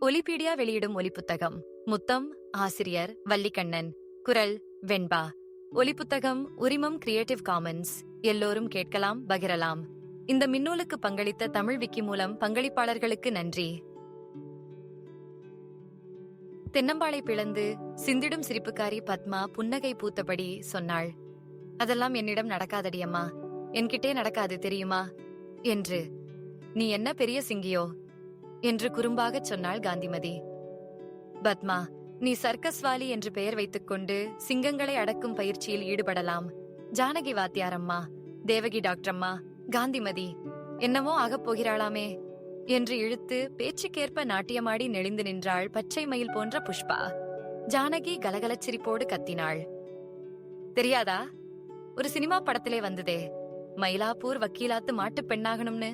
ஒலிபீடியா வெளியிடும் ஒலிப்புத்தகம். முத்தம். ஆசிரியர் வள்ளிக்கண்ணன். குரல் வெண்பா. ஒலிப்புத்தகம் உரிமம் கிரியேட்டிவ் காமன்ஸ். எல்லோரும் கேட்கலாம், பகிரலாம். இந்த மின்னூலுக்கு பங்களித்த தமிழ் விக்கி மூலம் பங்களிப்பாளர்களுக்கு நன்றி. தென்னம்பாளை பிளந்து சிந்திடும் சிரிப்புக்காரி பத்மா புன்னகை பூத்தபடி சொன்னாள். அதெல்லாம் என்னிடம் நடக்காதடி அம்மா, என்கிட்டே நடக்காது தெரியுமா என்று. நீ என்ன பெரிய சிங்கியோ என்று குறும்பாகச் சொன்னாள் காந்திமதி. பத்மா, நீ சர்க்கஸ்வாலி என்று பெயர் வைத்துக்கொண்டு சிங்கங்களை அடக்கும் பயிற்சியில் ஈடுபடலாம். ஜானகி வாத்தியாரம்மா, தேவகி டாக்டரம்மா, காந்திமதி என்னவோ ஆகப் போகிறாளாமே என்று இழுத்து பேச்சுக்கேற்ப நாட்டியமாடி நெளிந்து நின்றாள் பச்சை மயில் போன்ற புஷ்பா. ஜானகி கலகலச் சிரிப்போடு கத்தினாள். தெரியாதா? ஒரு சினிமா படத்திலே வந்ததே, மயிலாப்பூர் வக்கீலாத்து மாட்டு பெண்ணாகணும்னு.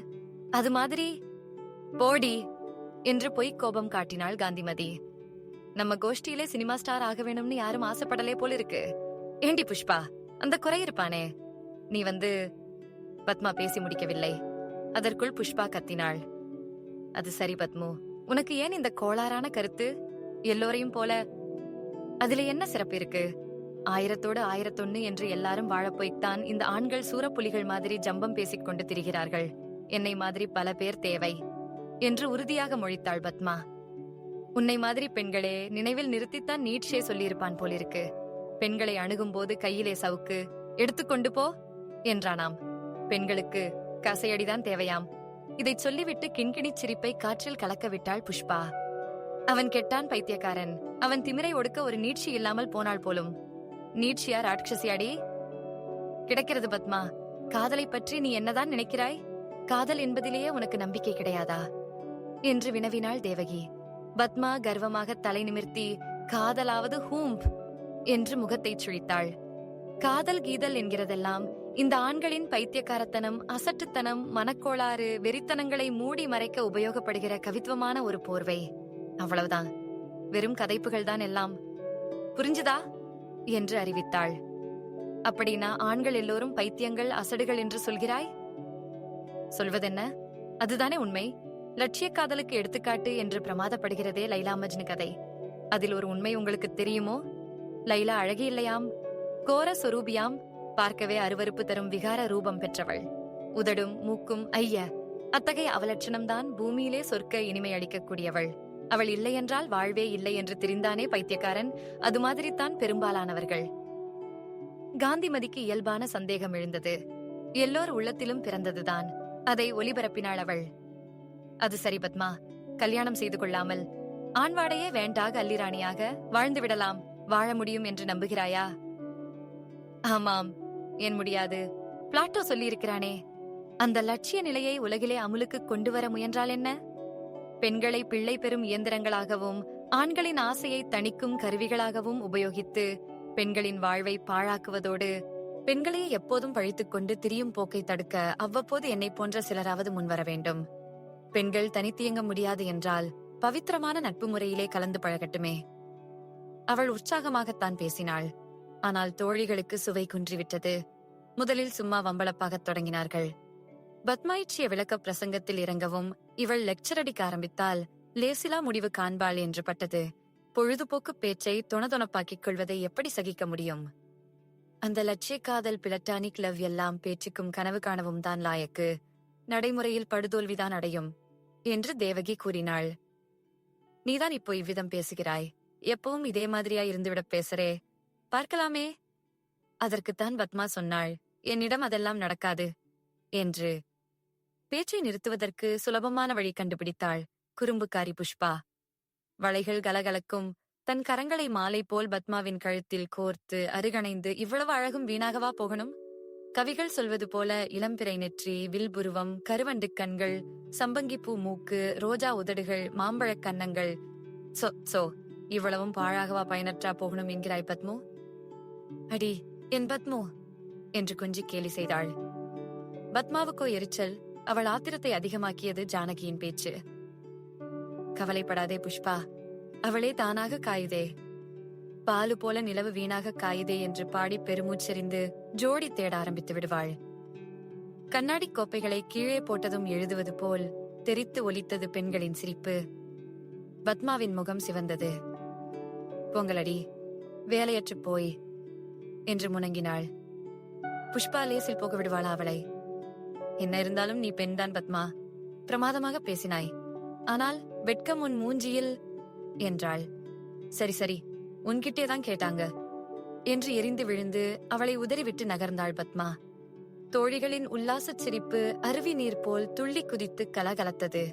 அது மாதிரி போடி என்று பொய்க் கோபம் காட்டினாள் காந்திமதி. நம்ம கோஷ்டியிலே சினிமா ஸ்டார் ஆக வேணும்னு யாரும் ஆசைப்படலே போல இருக்கு. ஏண்டி புஷ்பா, அந்த குறை இருப்பானே. நீ பத்மா பேசி முடிக்கவில்லை. அதற்குள் புஷ்பா கத்தினாள். அது சரி பத்மு, உனக்கு ஏன் இந்த கோளாறான கருத்து? எல்லோரையும் போல அதுல என்ன சிறப்பு இருக்கு? 1000தோடு 1001 என்று எல்லாரும் வாழப்போய்த்தான் இந்த ஆண்கள் சூரப்புலிகள் மாதிரி ஜம்பம் பேசிக்கொண்டு திரிகிறார்கள். என்னை மாதிரி பல பேர் தேவை என்று உறுதியாக மொழித்தாள் பத்மா. உன்னை மாதிரி பெண்களே நினைவில் நிறுத்தித்தான் நீட்சே சொல்லியிருப்பான் போலிருக்கு. பெண்களை அணுகும் போது கையிலே சவுக்கு எடுத்துக்கொண்டு போ என்றானாம். பெண்களுக்கு கசையடிதான் தேவையாம். இதைச் சொல்லிவிட்டு கிண்கிணிச் சிரிப்பை காற்றில் கலக்க விட்டாள் புஷ்பா. அவன் கெட்டான் பைத்தியக்காரன். அவன் திமிரை ஒடுக்க ஒரு நீட்சி இல்லாமல் போனாள் போலும். நீட்சியா ராட்சசியாடி? கிடைக்கிறது பத்மா. காதலை பற்றி நீ என்னதான் நினைக்கிறாய்? காதல் என்பதிலேயே உனக்கு நம்பிக்கை கிடையாதா என்று வினவினாள் தேவகி. பத்மா கர்வமாக தலை நிமிர்த்தி காதலாவது ஹூம்ப் என்று முகத்தை சுழித்தாள். காதல் கீதல் என்கிறதெல்லாம் இந்த ஆண்களின் பைத்தியக்காரத்தனம், அசட்டுத்தனம், மனக்கோளாறு, வெறித்தனங்களை மூடி மறைக்க உபயோகப்படுகிற கவித்துவமான ஒரு போர்வை. அவ்வளவுதான். வெறும் கதைப்புகள் தான் எல்லாம். புரிஞ்சுதா என்று அறிவித்தாள். அப்படின்னா ஆண்கள் எல்லோரும் பைத்தியங்கள், அசடுகள் என்று சொல்கிறாய்? சொல்வதென்ன? அதுதானே உண்மை. லட்சிய காதலுக்கு எடுத்துக்காட்டு என்று பிரமாதப்படுகிறதே லைலா மஜ்னு கதை. அதில் ஒரு உண்மை உங்களுக்கு தெரியுமோ? லைலா அழகி இல்லையாம், கோர சொரூபியாம், பார்க்கவே அருவருப்பு தரும் விகார ரூபம் பெற்றவள். உதடும் மூக்கும் ஐய, அத்தகைய அவலட்சணம்தான் பூமியிலே சொர்க்க இனிமை அளிக்கக்கூடியவள். அவள் இல்லையென்றால் வாழ்வே இல்லை என்று தெரிந்தானே பைத்தியக்காரன். அது மாதிரித்தான் பெரும்பாலானவர்கள். காந்திமதிக்கு இயல்பான சந்தேகம் எழுந்தது. எல்லோர் உள்ளத்திலும் பிறந்ததுதான். அதை ஒலிபரப்பினாள் அவள். அது சரி பத்மா, கல்யாணம் செய்து கொள்ளாமல் ஆண்வாடையே வேண்டாக அல்லிராணியாக வாழ்ந்து விடலாம், வாழ முடியும் என்று நம்புகிறாயா? ஆமாம், ஏன் முடியாது? பிளாட்டோ சொல்லியிருக்கிறானே. அந்த லட்சிய நிலையை உலகிலே அமுலுக்கு கொண்டு வர முயன்றால் என்ன? பெண்களை பிள்ளை பெறும் இயந்திரங்களாகவும் ஆண்களின் ஆசையை தணிக்கும் கருவிகளாகவும் உபயோகித்து பெண்களின் வாழ்வை பாழாக்குவதோடு பெண்களையே எப்போதும் பழித்துக் கொண்டு திரியும் போக்கை தடுக்க அவ்வப்போது என்னை போன்ற சிலராவது முன்வர வேண்டும். பெண்கள் தனித்தியங்க முடியாது என்றால் பவித்திரமான நட்பு முறையிலே கலந்து பழகட்டுமே. அவள் உற்சாகமாகத்தான் பேசினாள். ஆனால் தோழிகளுக்கு சுவை குன்றிவிட்டது. முதலில் சும்மா வம்பளப்பாகத் தொடங்கினார்கள். பத்மாயிற்றிய விளக்க பிரசங்கத்தில் இறங்கவும் இவள் லெக்சர் அடிக்க ஆரம்பித்தால் லேசிலா முடிவு காண்பாள் என்று பட்டது. பொழுதுபோக்கு பேச்சை தொணதொணப்பாக்கிக் கொள்வதை எப்படி சகிக்க முடியும்? அந்த லட்சிய காதல், பிளட்டானிக் லவ் எல்லாம் பேச்சுக்கும் கனவு காணவும் தான் லாயக்கு. நடைமுறையில் படுதோல்விதான் அடையும் என்று தேவகி கூறினாள். நீதான் இப்போ இவ்விதம் பேசுகிறாய். எப்பவும் இதே மாதிரியா இருந்துவிடப் பேசுறே. பார்க்கலாமே. அதற்குத்தான் பத்மா சொன்னாள், என்னிடம் அதெல்லாம் நடக்காது என்று. பேச்சை நிறுத்துவதற்கு சுலபமான வழி கண்டுபிடித்தாள் குறும்புக்காரி புஷ்பா. வளைகள் கலகலக்கும் தன் கரங்களை மாலை போல் பத்மாவின் கழுத்தில் கோர்த்து அருகணைந்து இவ்வளவு அழகும் வீணாகவா போகணும்? கவிகள் சொல்வது போல இளம்பிறை நெற்றி, வில்புருவம், கருவண்டு கண்கள், சம்பங்கிப்பூ மூக்கு, ரோஜா உதடுகள், மாம்பழக் கன்னங்கள். சோ இவ்வளவும் பாழாகவா பயனற்றா போகணும் என்கிறாய் பத்மு? அடி என் பத்மு என்று கொஞ்சி கேலி செய்தாள். பத்மாவுக்கோ எரிச்சல். அவள் ஆத்திரத்தை அதிகமாக்கியது ஜானகியின் பேச்சு. கவலைப்படாதே புஷ்பா, அவளே தானாக காயுதே. பாலு போல நிலவு வீணாக காயுதே என்று பாடி பெருமூச்செறிந்து ஜோடி தேட ஆரம்பித்து விடுவாள். கண்ணாடி கோப்பைகளை கீழே போட்டதும் எழுதுவது போல் தெரித்து ஒலித்தது பெண்களின் சிரிப்பு. பத்மாவின் முகம் சிவந்தது. பொங்கலடி, வேலையற்று போய் என்று முணங்கினாள். புஷ்பா லேசில் போக விடுவாளா அவளை? என்ன இருந்தாலும் நீ பெண்தான் பத்மா, பிரமாதமாக பேசினாய். ஆனால் வெட்கம் உன் மூஞ்சியில் என்றாள். சரி சரி, உன்கிட்டேதான் கேட்டாங்க என்று எரிந்து விழுந்து அவளை உதறிவிட்டு நகர்ந்தாள் பத்மா. தோழிகளின் உல்லாசச் சிரிப்பு அருவி நீர் போல் துள்ளி குதித்து கலகலத்தது.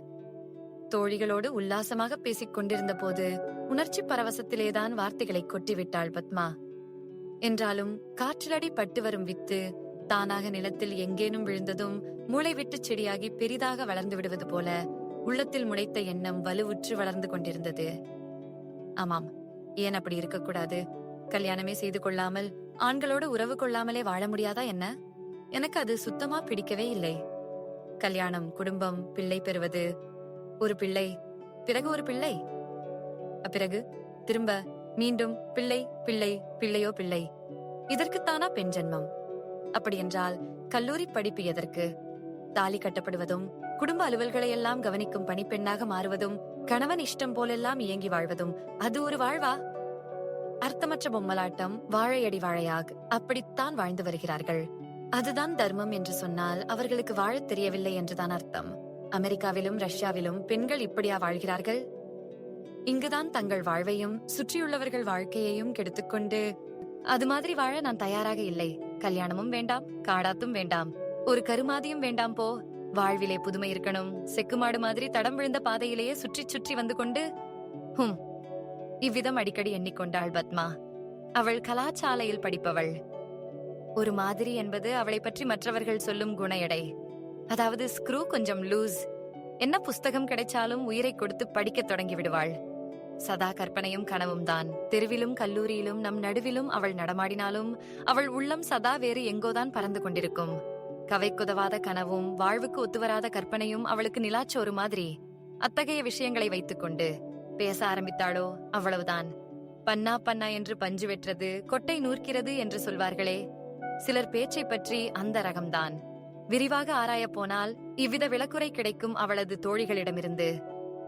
தோழிகளோடு உல்லாசமாக பேசிக் கொண்டிருந்த போது உணர்ச்சி பரவசத்திலேதான் வார்த்தைகளை கொட்டிவிட்டாள் பத்மா. என்றாலும் காற்றிலடி பட்டு வரும் வித்து தானாக நிலத்தில் எங்கேனும் விழுந்ததும் மூளை விட்டு செடியாகி பெரிதாக வளர்ந்து விடுவது போல உள்ளத்தில் முளைத்த எண்ணம் வலுவுற்று வளர்ந்து கொண்டிருந்தது. ஆமாம், ஏன் அப்படி இருக்கக்கூடாது? கல்யாணமே செய்து கொள்ளாமல் ஆண்களோடு உறவு கொள்ளாமலே வாழ முடியாதா என்ன? எனக்கு அது சுத்தமா பிடிக்கவே இல்லை. கல்யாணம், குடும்பம், பிள்ளை பெறுவது, ஒரு பிள்ளை, பிறகு ஒரு பிள்ளை, பிறகு திரும்ப மீண்டும் பிள்ளை, பிள்ளை, பிள்ளையோ பிள்ளை. இதற்குத்தானா பெண் ஜென்மம்? அப்படியென்றால் கல்லூரி படிப்பு எதற்கு? தாலி கட்டப்படுவதும் குடும்ப அலுவல்களை எல்லாம் கவனிக்கும் பணிப்பெண்ணாக மாறுவதும் கணவன் இஷ்டம் போலெல்லாம் இயங்கி வாழ்வதும் அது ஒரு வாழ்வா? அர்த்தமற்ற பொம்மலாட்டம், வாழையடி வாழையாக அப்படித்தான் வாழ்ந்து வருகிறார்கள். அதுதான் தர்மம் என்று சொன்னால் அவர்களுக்கு வாழத் தெரியவில்லை என்றுதான் அர்த்தம். அமெரிக்காவிலும் ரஷ்யாவிலும் பெண்கள் இப்படியா வாழ்கிறார்கள்? இங்குதான் தங்கள் வாழ்வையும் சுற்றியுள்ளவர்கள் வாழ்க்கையையும் கெடுத்துக்கொண்டு அது மாதிரி வாழ நான் தயாராக இல்லை. கல்யாணமும் வேண்டாம், காடாத்தும் வேண்டாம், ஒரு கருமாதியும் வேண்டாம் போ. வாழ்விலே புதுமை இருக்கணும். செக்குமாடு மாதிரி தடம் விழுந்த பாதையிலேயே சுற்றி சுற்றி வந்து கொண்டு இவ்விதம் அடிக்கடி எண்ணிக்கொண்டாள் பத்மா. அவள் கலாசாலையில் படிப்பவள். ஒரு மாதிரி என்பது அவளை பற்றி மற்றவர்கள் சொல்லும் குண எடை. அதாவது ஸ்க்ரூ கொஞ்சம் லூஸ். என்ன புஸ்தகம் கிடைச்சாலும் உயிரை கொடுத்து படிக்க தொடங்கி விடுவாள். சதா கற்பனையும் கனவும் தான். தெருவிலும் கல்லூரியிலும் நம் நடுவிலும் அவள் நடமாடினாலும் அவள் உள்ளம் சதா வேறு எங்கோதான் பறந்து கொண்டிருக்கும். கவைக்குதவாத கனவும் வாழ்வுக்கு ஒத்துவராத கற்பனையும் அவளுக்கு நிலாச்சோறு மாதிரி. அத்தகைய விஷயங்களை வைத்துக்கொண்டு பேச ஆரம்பித்தாளோ அவ்வளவுதான். பன்னா பன்னா என்று பஞ்சு வெற்றது, கொட்டை நூற்கிறது என்று சொல்வார்களே, சிலர் பேச்சை பற்றி அந்த ரகம்தான். விரிவாக ஆராயப் போனால் இவ்வித விளக்குரை கிடைக்கும் அவளது தோழிகளிடமிருந்து.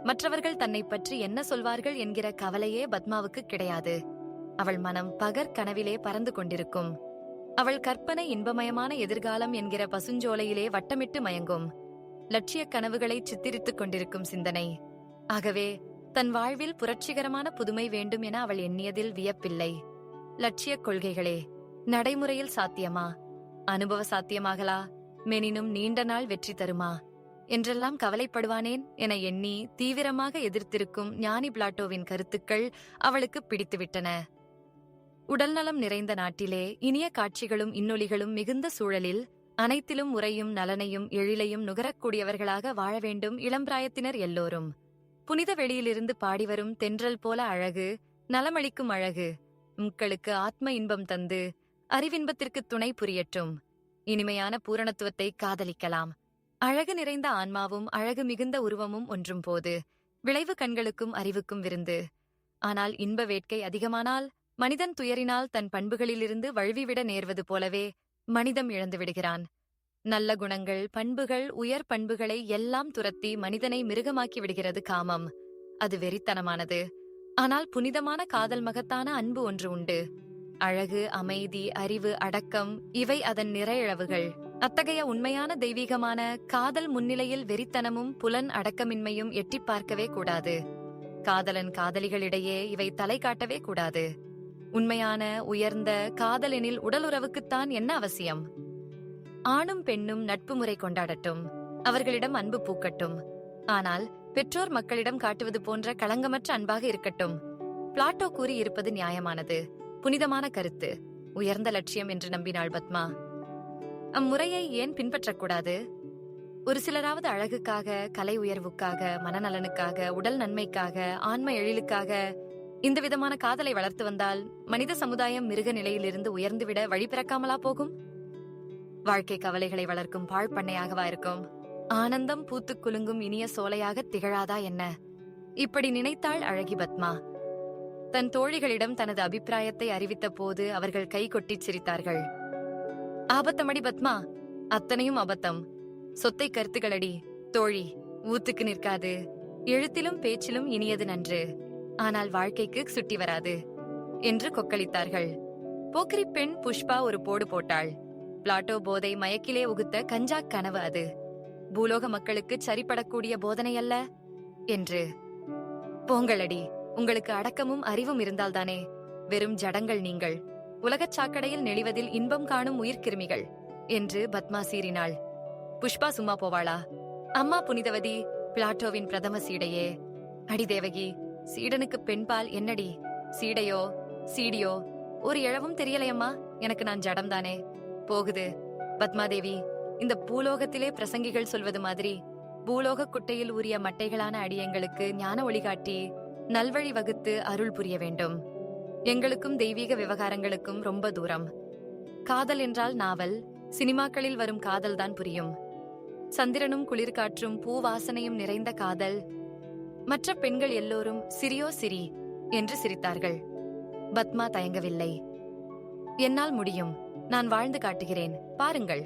மற்றவர்கள் தன்னை பற்றி என்ன சொல்வார்கள் என்கிற கவலையே பத்மாவுக்கு கிடையாது. அவள் மனம் பகற் கனவிலே பறந்து கொண்டிருக்கும். அவள் கற்பனை இன்பமயமான எதிர்காலம் என்கிற பசுஞ்சோலையிலே வட்டமிட்டு மயங்கும். லட்சிய கனவுகளை சித்திரித்துக் கொண்டிருக்கும் சிந்தனை. ஆகவே தன் வாழ்வில் புரட்சிகரமான புதுமை வேண்டும் என அவள் எண்ணியதில் வியப்பில்லை. லட்சிய கொள்கைகளே நடைமுறையில் சாத்தியமா? அனுபவ சாத்தியமாகலா? மெனினும் நீண்ட நாள் வெற்றி தருமா என்றெல்லாம் கவலைப்படுவானேன் என எண்ணி தீவிரமாக எதிர்த்திருக்கும் ஞானி பிளாட்டோவின் கருத்துக்கள் அவளுக்கு பிடித்துவிட்டன. உடல்நலம் நிறைந்த நாட்டிலே இனிய காட்சிகளும் இன்னொலிகளும் மிகுந்த சூழலில் அனைத்திலும் முறையும் நலனையும் எழிலையும் நுகரக்கூடியவர்களாக வாழ வேண்டும் இளம்பிராயத்தினர் எல்லோரும். புனித வெளியிலிருந்து பாடிவரும் தென்றல் போல அழகு, நலமளிக்கும் அழகு உங்களுக்கு ஆத்ம இன்பம் தந்து அறிவின்பத்திற்கு துணை புரியட்டும். இனிமையான பூரணத்துவத்தை காதலிக்கலாம். அழகு நிறைந்த ஆன்மாவும் அழகு மிகுந்த உருவமும் ஒன்றும் போது விளைவு கண்களுக்கும் அறிவுக்கும் விருந்து. ஆனால் இன்ப வேட்கை அதிகமானால் மனிதன் துயரினால் தன் பண்புகளிலிருந்து வழுவிவிட நேர்வது போலவே மனிதம் இழந்து விடுகிறான். நல்ல குணங்கள், பண்புகள், உயர் பண்புகளை எல்லாம் துரத்தி மனிதனை மிருகமாக்கி விடுகிறது காமம். அது வெறித்தனமானது. ஆனால் புனிதமான காதல் மகத்தான அன்பு ஒன்று உண்டு. அழகு, அமைதி, அறிவு, அடக்கம் இவை அதன் நிறையளவுகள். அத்தகைய உண்மையான தெய்வீகமான காதல் முன்னிலையில் வெறித்தனமும் புலன் அடக்கமின்மையும் எட்டி பார்க்கவே கூடாது. காதலன் காதலிகளிடையே இவை தலை காட்டவே கூடாது. உண்மையான உயர்ந்த காதலெனில் உடலுறவுக்குத்தான் என்ன அவசியம்? ஆணும் பெண்ணும் நட்பு முறை கொண்டாடட்டும், அவர்களிடம் அன்பு பூக்கட்டும். ஆனால் பெற்றோர் மக்களிடம் காட்டுவது போன்ற களங்கமற்ற அன்பாக இருக்கட்டும். பிளாட்டோ கூறியிருப்பது நியாயமானது, புனிதமான கருத்து, உயர்ந்த லட்சியம் என்று நம்பினாள் பத்மா. அம்முறையை ஏன் பின்பற்றக்கூடாது? ஒரு சிலராவது அழகுக்காக, கலை உயர்வுக்காக, மனநலனுக்காக, உடல் நன்மைக்காக, ஆன்ம எழிலுக்காக இந்த விதமான காதலை வளர்த்து வந்தால் மனித சமுதாயம் மிருக நிலையிலிருந்து உயர்ந்துவிட வழி பிறக்காமலா போகும்? வாழ்க்கை கவலைகளை வளர்க்கும் பாழ் பண்ணையாகவா இருக்கும்? ஆனந்தம் பூத்துக் குலுங்கும் இனிய சோலையாக திகழாதா என்ன? இப்படி நினைத்தாள் அழகி பத்மா. தன் தோழிகளிடம் தனது அபிப்பிராயத்தை அறிவித்த போது அவர்கள் கை கொட்டிச் சிரித்தார்கள். ஆபத்தமடி பத்மா, அத்தனையும் அபத்தம். சொத்தை கருத்துகளடி தோழி, ஊத்துக்கு நிற்காது. எழுத்திலும் பேச்சிலும் இனியது நன்று, ஆனால் வாழ்க்கைக்கு சுட்டி வராது என்று கொக்களித்தார்கள். போக்கிரி பெண் புஷ்பா ஒரு போடு போட்டாள். பிளாட்டோ போதை மயக்கிலே உகுத்த கஞ்சா கனவு அது. பூலோக மக்களுக்கு சரிப்படக்கூடிய போதனை அல்ல என்று. போங்களடி, உங்களுக்கு அடக்கமும் அறிவும் இருந்தால்தானே. வெறும் ஜடங்கள் நீங்கள், உலகச் சாக்கடையில் நெளிவதில் இன்பம் காணும் உயிர்க்கிருமிகள் என்று பத்மா சீறினாள். புஷ்பா சும்மா போவாளா? அம்மா புனிதவதி, பிளாட்டோவின் பிரதம சீடையே. அடி தேவகி, சீடனுக்கு பெண்பால் என்னடி? சீடையோ சீடியோ ஒரு இழவும் தெரியலையம்மா. எனக்கு நான் ஜடம்தானே. போகுது பத்மாதேவி. இந்த பூலோகத்திலே பிரசங்கிகள் சொல்வது மாதிரி பூலோக குட்டையில் உரிய மட்டைகளான அடியங்களுக்கு ஞான ஒளிகாட்டி நல்வழி வகுத்து அருள் புரிய வேண்டும். எங்களுக்கும் தெய்வீக விவகாரங்களுக்கும் ரொம்ப தூரம். காதல் என்றால் நாவல், சினிமாக்களில் வரும் காதல்தான் புரியும். சந்திரனும் குளிர்காற்றும் பூவாசனையும் நிறைந்த காதல். மற்ற பெண்கள் எல்லோரும் சிரியோ சிரி என்று சிரித்தார்கள். பத்மா தயங்கவில்லை. என்னால் முடியும், நான் வாழ்ந்து காட்டுகிறேன், பாருங்கள்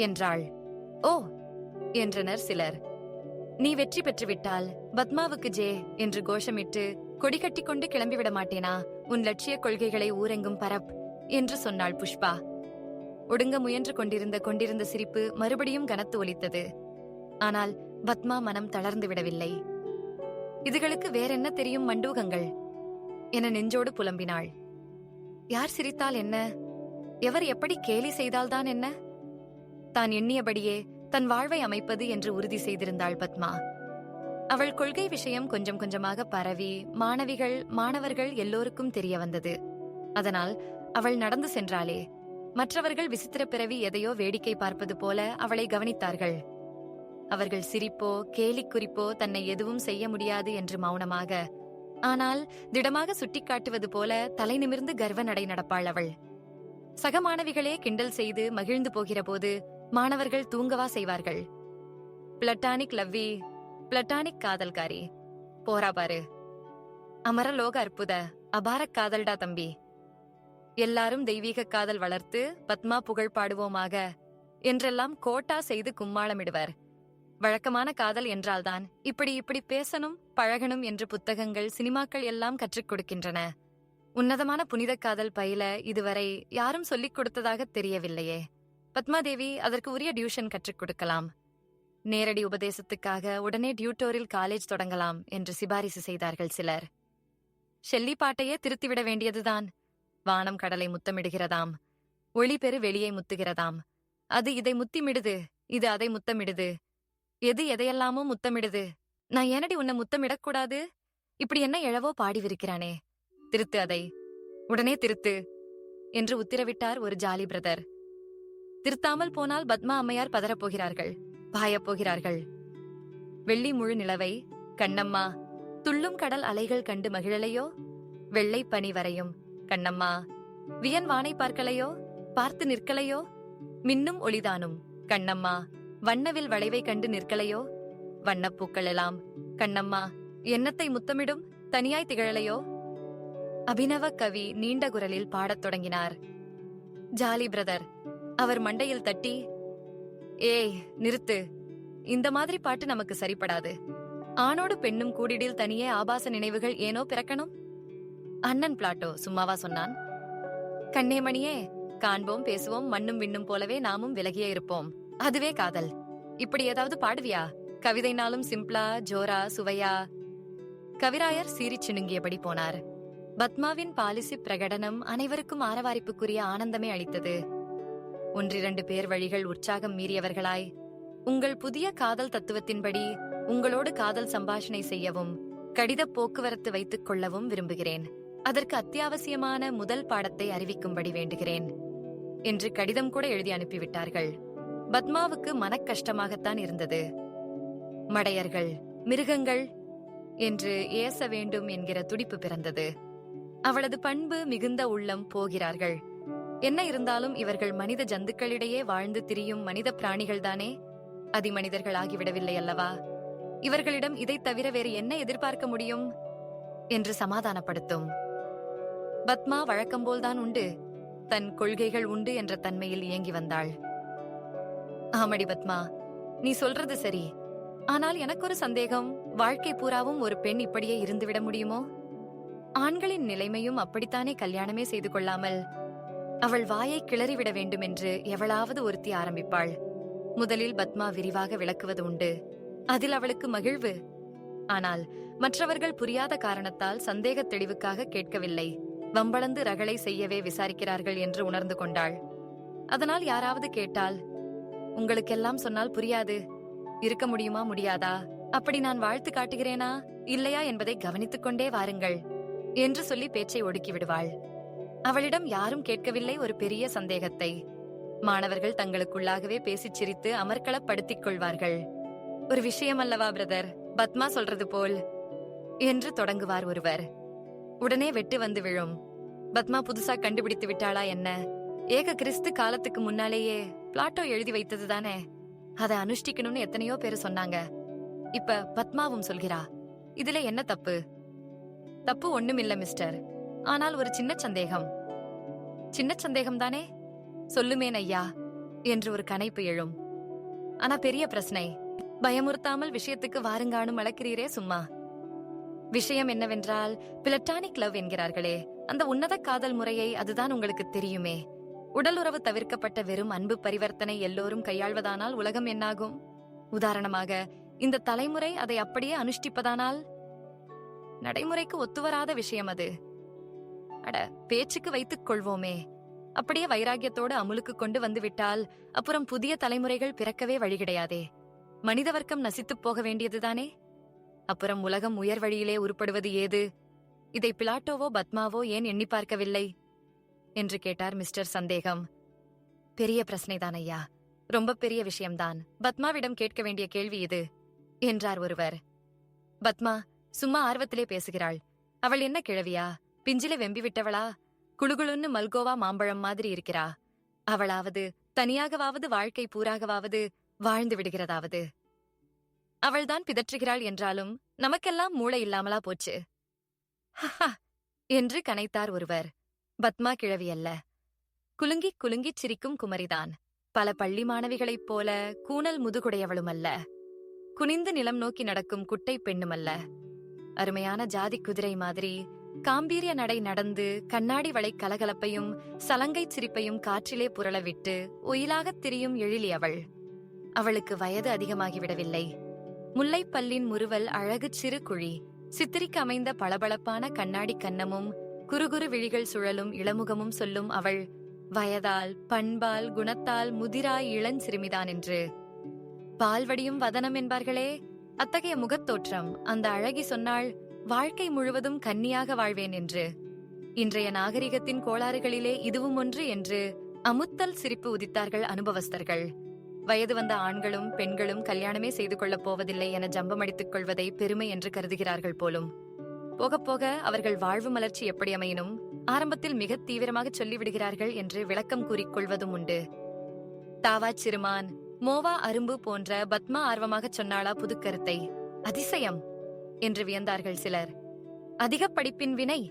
என்றாள். ஓ என்றனர் சிலர். நீ வெற்றி பெற்றுவிட்டால் பத்மாவுக்கு ஜே என்று கோஷமிட்டு கொடி கட்டிக்கொண்டு கிளம்பிவிட மாட்டேனா? உன் லட்சிய கொள்கைகளை ஊரெங்கும் பரப் என்று சொன்னாள் புஷ்பா. ஒடுங்க முயன்று கொண்டிருந்த சிரிப்பு மறுபடியும் கனத்து ஒலித்தது. ஆனால் பத்மா மனம் தளர்ந்து விடவில்லை. இதுகளுக்கு வேறென்ன தெரியும் மண்டூகங்கள் என நெஞ்சோடு புலம்பினாள். யார் சிரித்தால் என்ன, எவர் எப்படி கேலி செய்தால்தான் என்ன? தான் எண்ணியபடியே தன் வாழ்வை அமைப்பது என்று உறுதி செய்திருந்தாள் பத்மா. அவள் கொள்கை விஷயம் கொஞ்சம் கொஞ்சமாக பரவி மாணவர்கள் எல்லோருக்கும் தெரிய வந்தது. அதனால் அவள் நடந்து சென்றாளே. மற்றவர்கள் விசித்திர பிறவி எதையோ வேடிக்கை பார்ப்பது போல அவளை கவனித்தார்கள். அவர்கள் சிரிப்போ கேலி குறிப்போ தன்னை எதுவும் செய்ய முடியாது என்று மௌனமாக, ஆனால் திடமாக சுட்டிக்காட்டுவது போல தலை நிமிர்ந்து கர்வ நடை நடப்பாள் அவள். சக மாணவிகளே கிண்டல் செய்து மகிழ்ந்து போகிற போது மாணவர்கள் தூங்கவா செய்வார்கள்? பிளட்டானிக் லவ்வி, பிளட்டானிக் காதல்காரி, போரா பாரு, அமரலோக அற்புத அபாரக் காதல்டா தம்பி. எல்லாரும் தெய்வீக காதல் வளர்த்து பத்மா புகழ் பாடுவோமாக என்றெல்லாம் கோட்டா செய்து கும்மாளமிடுவர். வழக்கமான காதல் என்றால்தான் இப்படி பேசணும் பழகணும் என்று புத்தகங்கள் சினிமாக்கள் எல்லாம் கற்றுக் கொடுக்கின்றன. உன்னதமான புனித காதல் பயில இதுவரை யாரும் சொல்லிக் கொடுத்ததாக தெரியவில்லையே. பத்மாதேவி அதற்கு உரிய டியூஷன் கற்றுக் கொடுக்கலாம். நேரடி உபதேசத்துக்காக உடனே டியூட்டோரில் காலேஜ் தொடங்கலாம் என்று சிபாரிசு செய்தார்கள் சிலர். ஷெல்லி பாட்டையே திருத்திவிட வேண்டியதுதான். வானம் கடலை முத்தமிடுகிறதாம், ஒளி பெரு வெளியை முத்துகிறதாம். அது இதை முத்திமிடுது, இது அதை முத்தமிடுது, எது எதையெல்லாமோ முத்தமிடுது. நான் ஏனடி உன்னை முத்தமிடக்கூடாது? இப்படி என்ன எழவோ பாடிவிருக்கிறானே, திருத்து அதை, உடனே திருத்து என்று உத்திரவிட்டார் ஒரு ஜாலி பிரதர். திருத்தாமல் போனால் பத்மா அம்மையார் பதறப்போகிறார்கள், பாயப்போகிறார்கள். வெள்ளி முழு நிலவை கண்ணம்மா, துள்ளும் கடல் அலைகள் கண்டு மகிழலையோ? வெள்ளை பனி வரையும் கண்ணம்மா, வியன் வானை பார்க்கலையோ? பார்த்து நிற்கலையோ? மின்னும் ஒளிதானும் கண்ணம்மா, வண்ணவில் வளைவை கண்டு நிற்கலையோ? வண்ணப்பூக்கள் எல்லாம் கண்ணம்மா எண்ணத்தை முத்தமிடும் தனியாய் திகழலையோ? அபினவ கவி நீண்ட குரலில் பாடத் தொடங்கினார். ஜாலி பிரதர் அவர் மண்டையில் தட்டி, ஏய் நிறுத்து, இந்த மாதிரி பாட்டு நமக்கு சரிப்படாது. ஆணோடு பெண்ணும் கூடிடில் தனியே ஆபாச நினைவுகள் ஏனோ பிறக்கணும். அண்ணன் பிளாட்டோ சும்மாவா சொன்னான்? கண்ணேமணியே, காண்போம் பேசுவோம் மண்ணும் விண்ணும் போலவே நாமும் விலகியே இருப்போம், அதுவே காதல். இப்படி ஏதாவது பாடுவியா? கவிதைனாலும் சிம்பிளா ஜோரா சுவையா? கவிராயர் சீறிச் சினுங்கியபடி போனார். பத்மாவின் பாலிசி பிரகடனம் அனைவருக்கும் ஆரவாரிப்புக்குரிய ஆனந்தமே அளித்தது. ஒன்றிரண்டு பேர் வழிகள் உற்சாகம் மீறியவர்களாய், உங்கள் புதிய காதல் தத்துவத்தின்படி உங்களோடு காதல் சம்பாஷணை செய்யவும் கடித போக்குவரத்து வைத்துக் கொள்ளவும் விரும்புகிறேன். அதற்கு அத்தியாவசியமான முதல் பாடத்தை அறிவிக்கும்படி வேண்டுகிறேன் என்று கடிதம் கூட எழுதி அனுப்பிவிட்டார்கள். பத்மாவுக்கு மனக்கஷ்டமாகத்தான் இருந்தது. மடையர்கள், மிருகங்கள் என்று ஏச வேண்டும் என்கிற துடிப்பு பிறந்தது. அவளது பண்பு மிகுந்த உள்ளம் போகிறார்கள். என்ன இருந்தாலும் இவர்கள் மனித ஜந்துக்களிடையே வாழ்ந்து திரியும் மனித பிராணிகள்தானே, அதிமனிதர்கள் ஆகிவிடவில்லை அல்லவா? இவர்களிடம் இதை தவிர வேறு என்ன எதிர்பார்க்க முடியும் என்று சமாதானப்படுத்தும். பத்மா வழக்கம்போல்தான் உண்டு, தன் கொள்கைகள் உண்டு என்ற தன்மையில் இயங்கி வந்தாள். ஆமடி பத்மா, நீ சொல்றது சரி. ஆனால் எனக்கு ஒரு சந்தேகம். வாழ்க்கை பூராவும் ஒரு பெண் இப்படியே இருந்துவிட முடியுமோ? ஆண்களின் நிலைமையும் அப்படித்தானே. கல்யாணமே செய்து கொள்ளாமல் அவள் வாயை கிளறிவிட வேண்டும் என்று எவளாவது ஒருத்தி ஆரம்பிப்பாள். முதலில் பத்மா விரிவாக விளக்குவது உண்டு. அதில் அவளுக்கு மகிழ்வு. ஆனால் மற்றவர்கள் புரியாத காரணத்தால் சந்தேக தெளிவுக்காக கேட்கவில்லை, வம்பளந்து ரகளை செய்யவே விசாரிக்கிறார்கள் என்று உணர்ந்து கொண்டாள். அதனால் யாராவது கேட்டால், உங்களுக்கெல்லாம் சொன்னால் புரியாது, இருக்க முடியுமா முடியாதா, அப்படி நான் வாழ்த்து காட்டுகிறேனா இல்லையா என்பதை கவனித்துக் கொண்டே வாருங்கள் என்று சொல்லி பேச்சை ஒடுக்கி விடுவாள். அவளிடம் யாரும் கேட்கவில்லை ஒரு பெரிய சந்தேகத்தை. மாணவர்கள் தங்களுக்குள்ளாகவே பேசிச் சிரித்து அமர்க்களப்படுத்திக் கொள்வார்கள். ஒரு விஷயம் அல்லவா பிரதர், பத்மா சொல்றது போல் என்று தொடங்குவார் ஒருவர். உடனே வெட்டு வந்து விழும். பத்மா புதுசா கண்டுபிடித்து விட்டாளா என்ன? ஏக கிறிஸ்து காலத்துக்கு முன்னாலேயே பிளாட்டோ எழுதி வைத்ததுதானே, அதை அனுஷ்டிக்கணும்னு எத்தனையோ பேரு சொன்னாங்க. இப்ப பத்மாவும் சொல்கிறா. இதுல என்ன தப்பு? தப்பு ஒண்ணுமில்ல மிஸ்டர். ஆனால் ஒரு சின்ன சந்தேகம். சின்ன சந்தேகம் தானே? சொல்லுமேன் ஐயா என்று ஒரு கனைப்பு எழும். ஆனா பெரிய பிரச்சனை. பயமுறுத்தாமல் விஷயத்துக்கு வாருங்கானும் அளக்கிறீரே சும்மா. விஷயம் என்னவென்றால், பிளட்டானிக் லவ் என்கிறார்களே, அந்த உன்னத காதல் முறையை அதுதான் உங்களுக்கு தெரியுமே. உடல் உறவு தவிர்க்கப்பட்ட வெறும் அன்பு பரிவர்த்தனை எல்லோரும் கையாள்வதானால் உலகம் என்னாகும்? உதாரணமாக இந்த தலைமுறை அதை அப்படியே அனுஷ்டிப்பதானால்? நடைமுறைக்கு ஒத்துவராத விஷயம் அது. அட, பேச்சுக்கு வைத்துக் கொள்வோமே. அப்படியே வைராகியத்தோடு அமுலுக்கு கொண்டு வந்து விட்டால் அப்புறம் புதிய தலைமுறைகள் பிறக்கவே வழி கிடையாதே. மனித வர்க்கம் நசித்துப் போக வேண்டியதுதானே. அப்புறம் உலகம் உயர் வழியிலே உருப்படுவது ஏது? இதை பிளாட்டோவோ பத்மாவோ ஏன் எண்ணி பார்க்கவில்லை என்று கேட்டார் மிஸ்டர் சந்தேகம். பெரிய பிரச்சனைதான் ஐயா, ரொம்ப பெரிய விஷயம்தான். பத்மாவிடம் கேட்க வேண்டிய கேள்வி இது என்றார் ஒருவர். பத்மா சும்மா ஆர்வத்திலே பேசுகிறாள். அவள் என்ன கிழவியா? பிஞ்சிலே வெம்பி விட்டவளா? குளுகுளுன்னு மல்கோவா மாம்பழம் மாதிரி இருக்கிறா. அவளாவது தனியாகவாவது வாழ்க்கை பூராகவாவது வாழ்ந்து விடுகிறதாவது. அவள்தான் பிதற்றுகிறாள் என்றாலும் நமக்கெல்லாம் மூளை இல்லாமலா போச்சு என்று கனைத்தார் ஒருவர். பத்மா கிழவி அல்ல, குலுங்கிக் குலுங்கிச் சிரிக்கும் குமரிதான். பல பள்ளி மாணவிகளைப் போல கூனல் முதுகுடையவளும் அல்ல, குனிந்து நிலம் நோக்கி நடக்கும் குட்டை பெண்ணுமல்ல. அருமையான ஜாதி குதிரை மாதிரி காம்பீரிய நடை நடந்து கண்ணாடி வளை கலகலப்பையும் சலங்கைச் சிரிப்பையும் காற்றிலே புரளவிட்டு ஒயிலாகத் திரியும் எழிலி அவள். அவளுக்கு வயது அதிகமாகிவிடவில்லை. முல்லைப்பல்லின் முறுவல் அழகு சிறு குழி, சித்திரிக்கு அமைந்த பளபளப்பான கண்ணாடி கன்னமும் குறுகுறு விழிகள் சுழலும் இளமுகமும் சொல்லும் அவள் வயதால் பண்பால் குணத்தால் முதிராய் இளஞ்சிறுமிதான் என்று. பால்வடியும் வதனம் என்பார்களே, அத்தகைய முகத்தோற்றம் அந்த அழகி சொன்னாள் வாழ்க்கை முழுவதும் கன்னியாக வாழ்வேன் என்று. இன்றைய நாகரிகத்தின் கோளாறுகளிலே இதுவும் ஒன்று என்று அமுத்தல் சிரிப்பு உதித்தார்கள் அனுபவஸ்தர்கள். வயது வந்த ஆண்களும் பெண்களும் கல்யாணமே செய்து கொள்ளப் போவதில்லை என ஜம்பமடித்துக் கொள்வதை பெருமை என்று கருதுகிறார்கள் போலும். போக போக அவர்கள் வாழ்வு மலர்ச்சி எப்படி அமையினும் ஆரம்பத்தில் மிக தீவிரமாக சொல்லிவிடுகிறார்கள் என்று விளக்கம் கூறிக்கொள்வதும் உண்டு. தாவா சிறுமான், மோவா அரும்பு போன்ற பத்மா ஆர்வமாகச் சொன்னாளா புதுக்கருத்தை? அதிசயம் என்று வியந்தார்கள் சிலர். அதிக படிப்பின் வினை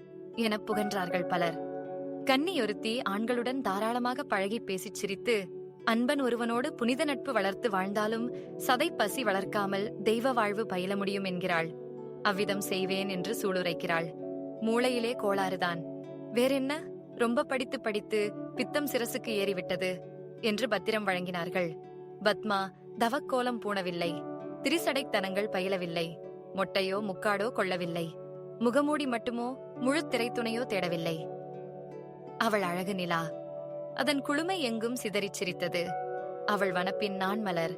என புகன்றார்கள் பலர். கன்னியொருத்தி ஆண்களுடன் தாராளமாக பழகி பேசிச் சிரித்து அன்பன் ஒருவனோடு புனித நட்பு வளர்த்து வாழ்ந்தாலும் சதை பசி வளர்க்காமல் தெய்வ வாழ்வு பயில முடியும் என்கிறாள். அவ்விதம் செய்வேன் என்று சூளுரைக்கிறாள். மூளையிலே கோளாறுதான், வேறென்ன? ரொம்ப படித்து படித்து பித்தம் சிரசுக்கு ஏறிவிட்டது என்று பத்திரம் வழங்கினார்கள். பத்மா தவக்கோலம் பூணவில்லை, திரிசடைத்தனங்கள் பயிலவில்லை, மொட்டையோ முக்காடோ கொள்ளவில்லை, முகமூடி மட்டுமோ முழு திரைத்துணையோ தேடவில்லை. அவள் அழகு நிலா, அதன் குளுமை எங்கும் சிதறிச் சிரித்தது. அவள் வனப்பின் நான்மலர்,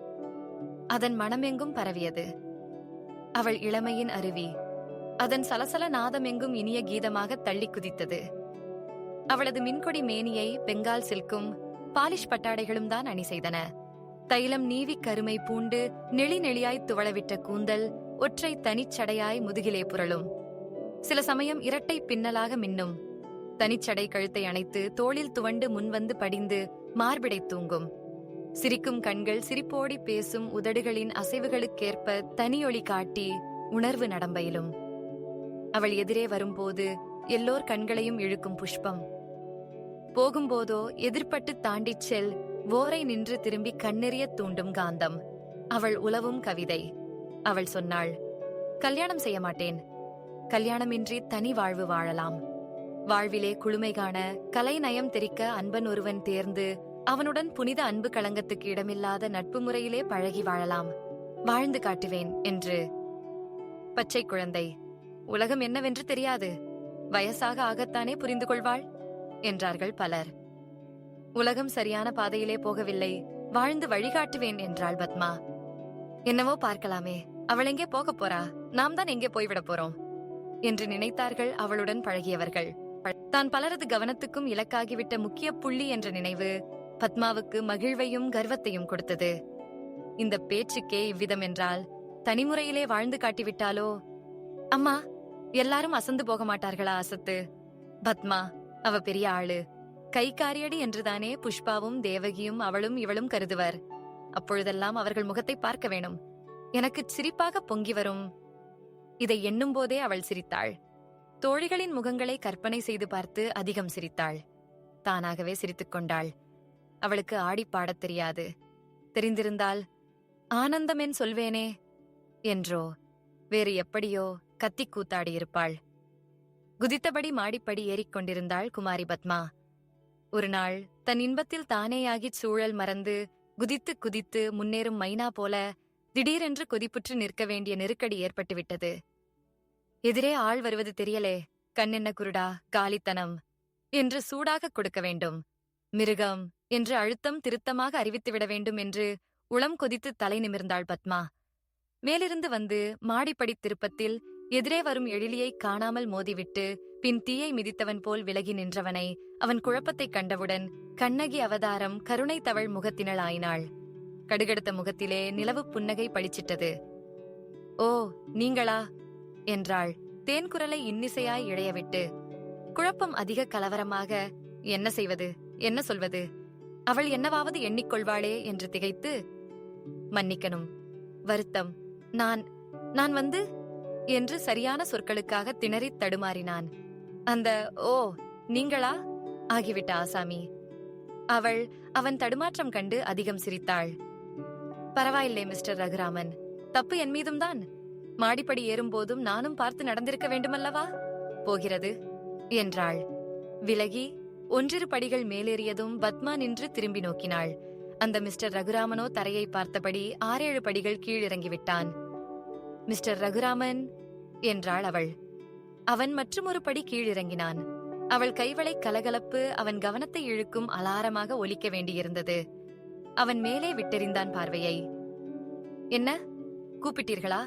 அதன் மனமெங்கும் பரவியது. அவள் இளமையின் அருவி, அதன் சலசல நாதமெங்கும் இனிய கீதமாக தள்ளி குதித்தது. அவளது மின்கொடி மேனியை பெங்கால் சில்கும் பாலிஷ் பட்டாடைகளும் தான் அணி செய்தன. தைலம் நீவி கருமை பூண்டு நெளி நெளியாய் துவளவிட்ட கூந்தல் ஒற்றை தனிச்சடையாய் முதுகிலே புரளும். சில சமயம் இரட்டை பின்னலாக மின்னும். தனிச்சடை கழுத்தை அணைத்து தோளில் துவண்டு முன்வந்து படிந்து மார்பிடை தூங்கும். சிரிக்கும் கண்கள் சிரிப்போடி பேசும் உதடுகளின் அசைவுகளுக்கேற்ப தனியொளி காட்டி உணர்வு நடம்பயிலும். அவள் எதிரே வரும்போது எல்லோர் கண்களையும் இழுக்கும் புஷ்பம். போகும்போதோ எதிர்பட்டு தாண்டிச் செல் ஓரை நின்று திரும்பி கண்ணெறிய தூண்டும் காந்தம். அவள் உலவும் கவிதை. அவள் சொன்னாள், கல்யாணம் செய்ய மாட்டேன். கல்யாணமின்றி தனி வாழ்வு வாழலாம். வாழ்விலே குளுமை காண கலை நயம் தெரிக்க அன்பன் ஒருவன் தேர்ந்து அவனுடன் புனித அன்பு களங்கத்துக்கு இடமில்லாத நட்பு முறையிலே பழகி வாழலாம். வாழ்ந்து காட்டுவேன் என்று. பச்சை குழந்தை, உலகம் என்னவென்று தெரியாது. வயசாக ஆகத்தானே புரிந்து கொள்வாள் என்றார்கள் பலர். உலகம் சரியான பாதையிலே போகவில்லை, வாழ்ந்து வழிகாட்டுவேன் என்றாள் பத்மா. என்னவோ பார்க்கலாமே, அவள் எங்கே போக போறா, நாம் தான் எங்கே போய்விட போறோம் என்று நினைத்தார்கள் அவளுடன் பழகியவர்கள். தான் பலரது கவனத்துக்கும் இலக்காகிவிட்ட முக்கிய புள்ளி என்ற நினைவு பத்மாவுக்கு மகிழ்வையும் கர்வத்தையும் கொடுத்தது. இந்த பேச்சுக்கே இவ்விதம் என்றால் தனிமுறையிலே வாழ்ந்து காட்டிவிட்டாலோ? அம்மா, எல்லாரும் அசந்து போக மாட்டார்களா? அசத்து. பத்மா, அவ பெரிய ஆளு, கை காரியடி என்றுதானே புஷ்பாவும் தேவகியும் அவளும் இவளும் கருதுவர். அப்பொழுதெல்லாம் அவர்கள் முகத்தை பார்க்க வேணும். எனக்கு சிரிப்பாக பொங்கி வரும். இதை எண்ணும் போதே அவள் சிரித்தாள். தோழிகளின் முகங்களை கற்பனை செய்து பார்த்து அதிகம் சிரித்தாள். தானாகவே சிரித்துக் கொண்டாள். அவளுக்கு ஆடி பாடத் தெரியாது. தெரிந்திருந்தால் ஆனந்தமென் சொல்வேனே என்றோ வேறு எப்படியோ கத்திக் கூத்தாடியிருப்பாள். குதித்தபடி மாடிப்படி ஏறிக்கொண்டிருந்தாள் குமாரி பத்மா. ஒரு நாள் தன் இன்பத்தில் தானேயாகிச் சூழல் மறந்து குதித்து குதித்து முன்னேறும் மைனா போல திடீரென்று கொதிப்புற்று நிற்க வேண்டிய நெருக்கடி ஏற்பட்டுவிட்டது. எதிரே ஆள் வருவது தெரியலே, கண்ணென்ன குருடா, காலித்தனம் என்று சூடாக கொடுக்க வேண்டும். மிருகம் என்று அழுத்தம் திருத்தமாக அறிவித்துவிட வேண்டும் என்று உளம் கொதித்து தலை நிமிர்ந்தாள் பத்மா. மேலிருந்து வந்து மாடிப்படி திருப்பத்தில் எதிரே வரும் எழிலியை காணாமல் மோதிவிட்டு பின் தீயை மிதித்தவன் போல் விலகி நின்றவனை அவன் குழப்பத்தைக் கண்டவுடன் கண்ணகி அவதாரம் கருணை தவழ் முகத்தினள் ஆயினாள். கடுகடுத்த முகத்திலே நிலவு புன்னகை பளிச்சிட்டது. ஓ, நீங்களா என்றாள் தேன்குரலை இன்னிசையாய் இழையவிட்டு. குழப்பம் அதிக கலவரமாக என்ன செய்வது, என்ன சொல்வது, அவள் என்னவாவது எண்ணிக்கொள்வாளே என்று திகைத்து, மன்னிக்கணும், வருத்தம், நான் வந்து என்று சரியான சொற்களுக்காக திணறித் தடுமாறினான். அந்த ஓ நீங்களா ஆகிவிட்ட ஆசாமி. அவன் தடுமாற்றம் கண்டு அதிகம் சிரித்தாள். பரவாயில்லை மிஸ்டர் ரகுராமன், தப்பு என் மீதும் தான். மாடிப்படி ஏறும்போதும் நானும் பார்த்து நடந்திருக்க வேண்டுமல்லவா? போகிறது என்றாள். விலகி ஒன்றிரு படிகள் மேலேறியதும் பத்மா நின்று திரும்பி நோக்கினாள். அந்த மிஸ்டர் ரகுராமனோ தரையை பார்த்தபடி 6-7 படிகள் கீழிறங்கிவிட்டான். மிஸ்டர் ரகுராமன் என்றாள் அவள். அவன் மற்றுமொரு படி கீழிறங்கினான். அவள் கைவளை கலகலப்பு அவன் கவனத்தை இழுக்கும் அலாரமாக ஒலிக்க வேண்டியிருந்தது. அவன் மேலே விட்டெறிந்தான் பார்வையை. என்ன, கூப்பிட்டீர்களா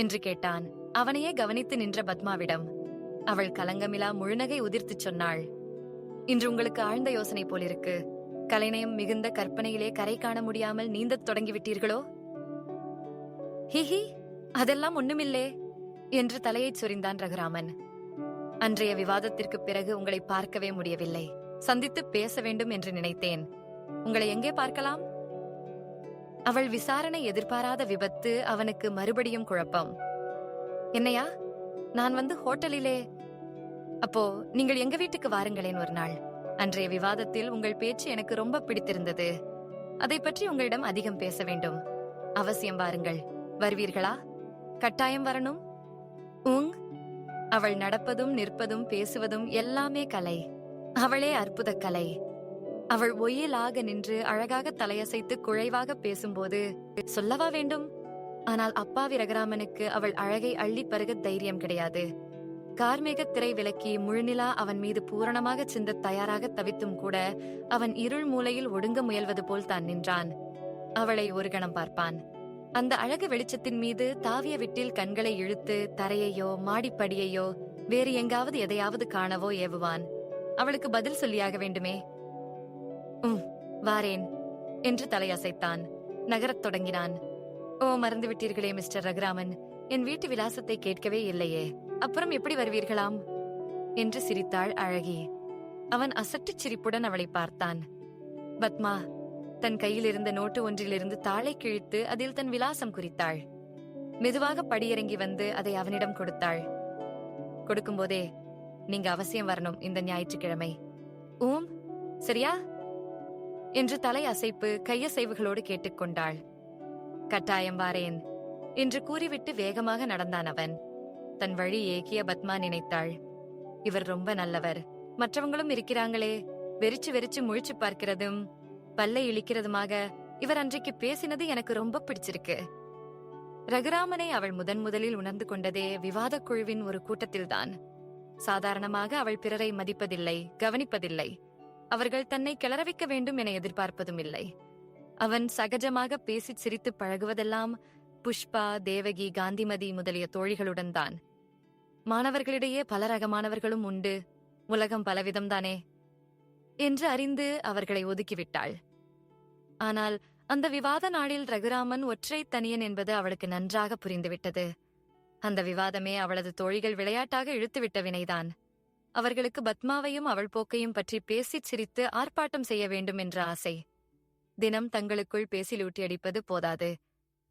என்று கேட்டான் அவனையே கவனித்து நின்ற பத்மாவிடம். அவள் கலங்கமிலா முழுநகை உதிர்த்துச் சொன்னாள். இன்று உங்களுக்கு ஆழ்ந்த யோசனை போலிருக்கு. கலைநயம் மிகுந்த கற்பனையிலே கரை காண முடியாமல் நீந்தத் தொடங்கிவிட்டீர்களோ? ஹிஹி, அதெல்லாம் ஒண்ணுமில்லே என்று தலையைச் சொரிந்தான் ரகுராமன். அன்றைய விவாதத்திற்கு பிறகு உங்களை பார்க்கவே முடியவில்லை. சந்தித்து பேச வேண்டும் என்று நினைத்தேன். உங்களை எங்கே பார்க்கலாம்? அவள் விசாரணை எதிர்பாராத விபத்து அவனுக்கு மறுபடியும் குழப்பம். என்னையா? நான் வந்து ஹோட்டலிலே. அப்போ நீங்கள் எங்க வீட்டுக்கு வாருங்களேன் ஒரு நாள். அன்றைய விவாதத்தில் உங்கள் பேச்சு எனக்கு ரொம்ப பிடித்திருந்தது. அதை பற்றி உங்களிடம் அதிகம் பேச வேண்டும். அவசியம் வாருங்கள். வருவீர்களா? கட்டாயம் வரணும். அவள் நடப்பதும் நிற்பதும் பேசுவதும் எல்லாமே கலை. அவளே அற்புத கலை. அவள் ஒயிலாக நின்று அழகாக தலையசைத்து குழைவாக பேசும்போது சொல்லவா வேண்டும்? ஆனால் அப்பாவி ரகுராமனுக்கு அவள் அழகை அள்ளி பருக தைரியம் கிடையாது. கார்மேகத் திரை விலக்கி முழுநிலா அவன் மீது பூரணமாக சிந்தத் தயாராக தவித்தும் கூட அவன் இருள் மூலையில் ஒடுங்க முயல்வது போல் தான் நின்றான். அவளை ஒரு கணம் பார்ப்பான். அந்த அழகு வெளிச்சத்தின் மீது தாவிய விட்டில் கண்களை இழுத்து தரையையோ மாடிப்படியையோ வேறு எங்காவது எதையாவது காணவோ ஏவுவான். அவளுக்கு பதில் சொல்லியாக வேண்டுமே. வாரேன் என்று தலையசைத்தான். நகரத் தொடங்கினான். ஓ, மறந்துவிட்டீர்களே மிஸ்டர் ரகுராமன், என் வீட்டு விலாசத்தை கேட்கவே இல்லையே. அப்புறம் எப்படி வருவீர்களாம் என்று சிரித்தாள் அழகி. அவன் அசட்டுச் சிரிப்புடன் அவளை பார்த்தான். பத்மா தன் கையில் இருந்த நோட்டு ஒன்றிலிருந்து தாளை கிழித்து அதில் தன் விலாசம் குறித்தாள். மெதுவாக படியிறங்கி வந்து அதை அவனிடம் கொடுத்தாள். கொடுக்கும்போதே, நீங்க அவசியம் வரணும் இந்த ஞாயிற்றுக்கிழமை. சரியா என்று தலை அசைப்பு கையசைவுகளோடு கேட்டுக்கொண்டாள். கட்டாயம் வாரேன் என்று கூறிவிட்டு வேகமாக நடந்தான் அவன். தன் வழி ஏகிய பத்மா நினைத்தாள், இவர் ரொம்ப நல்லவர். மற்றவங்களும் இருக்கிறாங்களே, வெறிச்சு வெறிச்சு முழிச்சு பார்க்கிறதும் பல்லை இழிக்கிறதுமாக இவர் அன்றைக்கு பேசினது எனக்கு ரொம்ப பிடிச்சிருக்கு. ரகுராமனை அவள் முதலில் உணர்ந்து கொண்டதே விவாதக் குழுவின் ஒரு கூட்டத்தில்தான். சாதாரணமாக அவள் பிறரை மதிப்பதில்லை, கவனிப்பதில்லை. அவர்கள் தன்னை கிளறவிக்க வேண்டும் என எதிர்பார்ப்பதும் இல்லை. அவன் சகஜமாக பேசி சிரித்து பழகுவதெல்லாம் புஷ்பா, தேவகி, காந்திமதி முதலிய தோழிகளுடன் தான். மாணவர்களிடையே பல ரகமானவர்களும் உண்டு, உலகம் பலவிதம்தானே என்று அறிந்து அவர்களை ஒதுக்கிவிட்டாள். ஆனால் அந்த விவாத நாளில் ரகுராமன் ஒற்றை தனியன் என்பது அவளுக்கு நன்றாக புரிந்துவிட்டது. அந்த விவாதமே அவளது தோழிகள் விளையாட்டாக இழுத்துவிட்ட வினைதான். அவர்களுக்கு பத்மாவையும் அவள் போக்கையும் பற்றி பேசிச் சிரித்து ஆர்ப்பாட்டம் செய்ய வேண்டும் என்ற ஆசை. தினம் தங்களுக்குள் பேசிலூட்டி அடிப்பது போதாது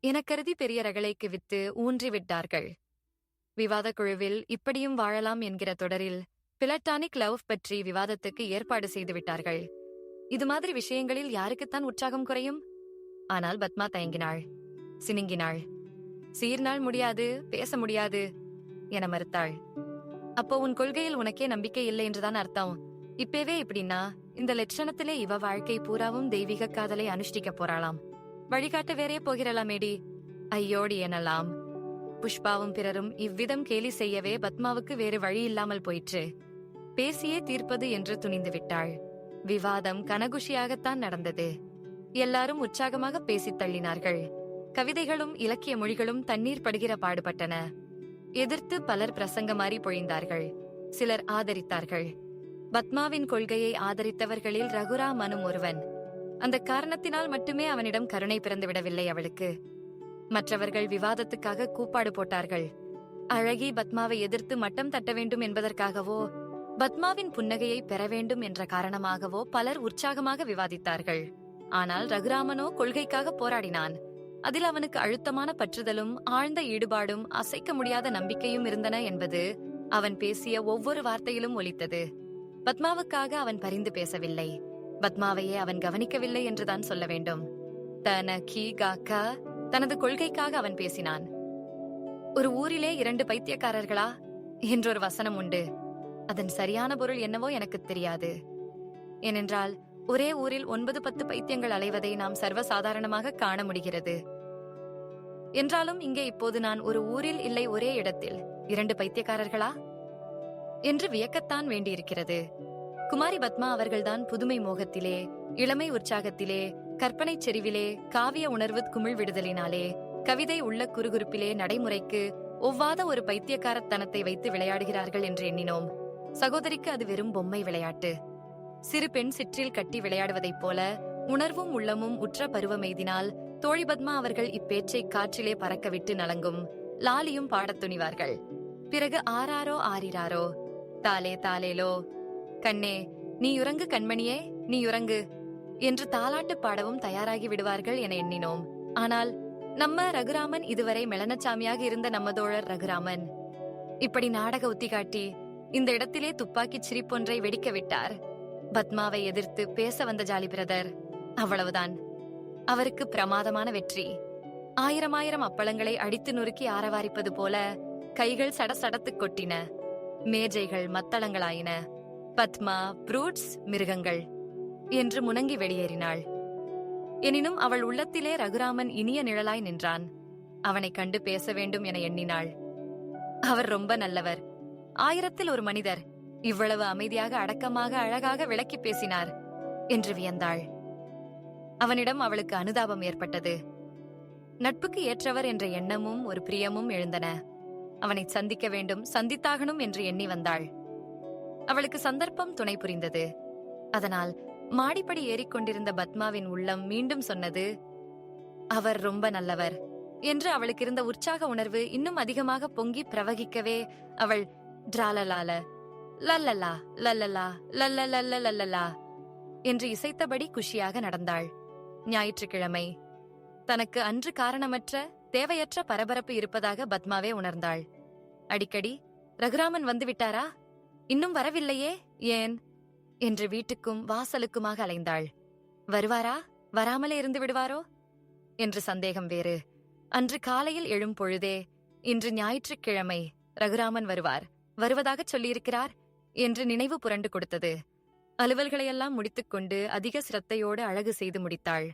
எனக் கருதி பெரிய ரகளைக்கு வித்து ஊன்றிவிட்டார்கள். விவாதக் குழுவில் இப்படியும் வாழலாம் என்கிற தொடரில் பிளட்டானிக் லவ் பற்றி விவாதத்துக்கு ஏற்பாடு செய்துவிட்டார்கள். இது மாதிரி விஷயங்களில் யாருக்குத்தான் உற்சாகம் குறையும்? ஆனால் பத்மா தயங்கினாள், சினுங்கினாள். சீர்நாள் முடியாது, பேச முடியாது என மறுத்தாள். அப்போ உன் கொள்கையில் உனக்கே நம்பிக்கை இல்லை என்றுதான் அர்த்தம். இப்பவே இப்படின்னா இந்த லட்சணத்திலே இவ வாழ்க்கை பூராவும் தெய்வீக காதலை அனுஷ்டிக்க போறாளாம். வழிகாட்ட வேறே போகிறலாமேடி, ஐயோடி எனலாம். புஷ்பாவும் பிறரும் இவ்விதம் கேலி செய்யவே பத்மாவுக்கு வேறு வழி இல்லாமல் போயிற்று. பேசியே தீர்ப்பது என்று துணிந்து விட்டாள். விவாதம் கனகுஷியாகத்தான் நடந்தது. எல்லாரும் உற்சாகமாக பேசித் தள்ளினார்கள். கவிதைகளும் இலக்கிய மொழிகளும் தண்ணீர் படுகிற பாடுபட்டன. எதிர்த்து பலர் பிரசங்கமாரி பொழிந்தார்கள். சிலர் ஆதரித்தார்கள். பத்மாவின் கொள்கையை ஆதரித்தவர்களில் ரகுராமனும் ஒருவன். அந்த காரணத்தினால் மட்டுமே அவனிடம் கருணை பிறந்துவிடவில்லை அவளுக்கு. மற்றவர்கள் விவாதத்துக்காக கூப்பாடு போட்டார்கள். அழகி பத்மாவை எதிர்த்து மட்டம் தட்ட வேண்டும் என்பதற்காகவோ, பத்மாவின் புன்னகையை பெற வேண்டும் என்ற காரணமாகவோ பலர் உற்சாகமாக விவாதித்தார்கள். ஆனால் ரகுராமனோ கொள்கைக்காக போராடினான். அதில் அவனுக்கு அழுத்தமான பற்றுதலும் ஆழ்ந்த ஈடுபாடும் அசைக்க முடியாத நம்பிக்கையும் இருந்தன என்பது அவன் பேசிய ஒவ்வொரு வார்த்தையிலும் ஒலித்தது. பத்மாவுக்காக அவன் பரிந்து பேசவில்லை, பத்மாவையே அவன் கவனிக்கவில்லை என்றுதான் சொல்ல வேண்டும். தனது கொள்கைக்காக அவன் பேசினான். ஒரு ஊரிலே 2 பைத்தியக்காரர்களா என்றொரு வசனம் உண்டு. அதன் சரியான பொருள் என்னவோ எனக்கு தெரியாது. ஏனென்றால் ஒரே ஊரில் 9-10 பைத்தியங்கள் அலைவதை நாம் சர்வசாதாரணமாக காண முடிகிறது. என்றாலும் இங்கே இப்போது நான் ஒரு ஊரில் இல்லை, ஒரே இடத்தில் 2 பைத்தியக்காரர்களா என்று வியக்கத்தான் வேண்டியிருக்கிறது. குமாரி பத்மா அவர்கள்தான் புதுமை மோகத்திலே, இளமை உற்சாகத்திலே, கற்பனை செறிவிலே, காவிய உணர்வு குமிழ் விடுதலினாலே, கவிதை உள்ள குறுகுறுப்பிலே நடைமுறைக்கு ஒவ்வாத ஒரு பைத்தியக்காரத்தனத்தை வைத்து விளையாடுகிறார்கள் என்று எண்ணினோம். சகோதரிக்கு அது வெறும் பொம்மை விளையாட்டு. சிறு பெண் சிற்றில் கட்டி விளையாடுவதைப் போல உணர்வும் உள்ளமும் உற்ற பருவமெய்தினால் தோழி பத்மா அவர்கள் இப்பேச்சை காற்றிலே பறக்கவிட்டு நலங்கும் லாலியும் பாடத் துணிவார்கள். பிறகு ஆராரோ ஆரிராரோ, தாலே தாலேலோ, கண்ணே நீ யுறங்கு கண்மணியே நீ யுறங்கு என்று தாலாட்டு பாடவும் தயாராகி விடுவார்கள் என எண்ணினோம். ஆனால் நம்ம ரகுராமன், இதுவரை மெளனச்சாமியாக இருந்த நம்ம தோழர் ரகுராமன் இப்படி நாடக உத்தி காட்டி இந்த இடத்திலே துப்பாக்கிச் சிரிப்பொன்றை வெடிக்க விட்டார். பத்மாவை எதிர்த்து பேச வந்த ஜாலி பிரதர், அவ்வளவுதான். அவருக்கு பிரமாதமான வெற்றி. 1000 அப்பளங்களை அடித்து நொறுக்கி ஆரவாரிப்பது போல கைகள் சடசடத்து கொட்டின. மேஜைகள் மத்தளங்களாயின. பத்மா ப்ரூட்ஸ் மிருகங்கள் என்று முனங்கி வெளியேறினாள். எனினும் அவள் உள்ளத்திலே ரகுராமன் இனிய நிழலாய் நின்றான். அவனைக் கண்டு பேச வேண்டும் என எண்ணினாள். அவர் ரொம்ப நல்லவர். 1000ல் ஒரு மனிதர் இவ்வளவு அமைதியாக, அடக்கமாக, அழகாக விளக்கி பேசினார் என்று வியந்தாள். அவனிடம் அவளுக்கு அனுதாபம் ஏற்பட்டது. நட்புக்கு ஏற்றவர் என்ற எண்ணமும் ஒரு பிரியமும் எழுந்தன. அவனை சந்திக்க வேண்டும், சந்தித்தாகணும் என்று எண்ணி வந்தாள். அவளுக்கு சந்தர்ப்பம் துணை புரிந்தது. அதனால் மாடிப்படி ஏறிக்கொண்டிருந்த பத்மாவின் உள்ளம் மீண்டும் சொன்னது, அவர் ரொம்ப நல்லவர் என்று. அவளுக்கு இருந்த உற்சாக உணர்வு இன்னும் அதிகமாக பொங்கி பிரவகிக்கவே அவள் டிராலலால லல்லலா லல்லலா லல்லலல்லலல்லா என்று இசைத்தபடி குஷியாக நடந்தாள். ஞாயிற்றுக்கிழமை. தனக்கு அன்று காரணமற்ற, தேவையற்ற பரபரப்பு இருப்பதாக பத்மாவே உணர்ந்தாள். அடிக்கடி ரகுராமன் வந்து விட்டாரா, இன்னும் வரவில்லையே, ஏன் என்று வீட்டுக்கும் வாசலுக்குமாக அலைந்தாள். வருவாரா, வராமலே இருந்து விடுவாரோ என்று சந்தேகம் வேறு. அன்று காலையில் எழும் பொழுதே, இன்று ஞாயிற்றுக்கிழமை ரகுராமன் வருவதாகச் சொல்லியிருக்கிறார் என்று நினைவு புரண்டு கொடுத்தது. அலுவல்களையெல்லாம் முடித்துக்கொண்டு அதிக சிரத்தையோடு அழகு செய்து முடித்தாள்.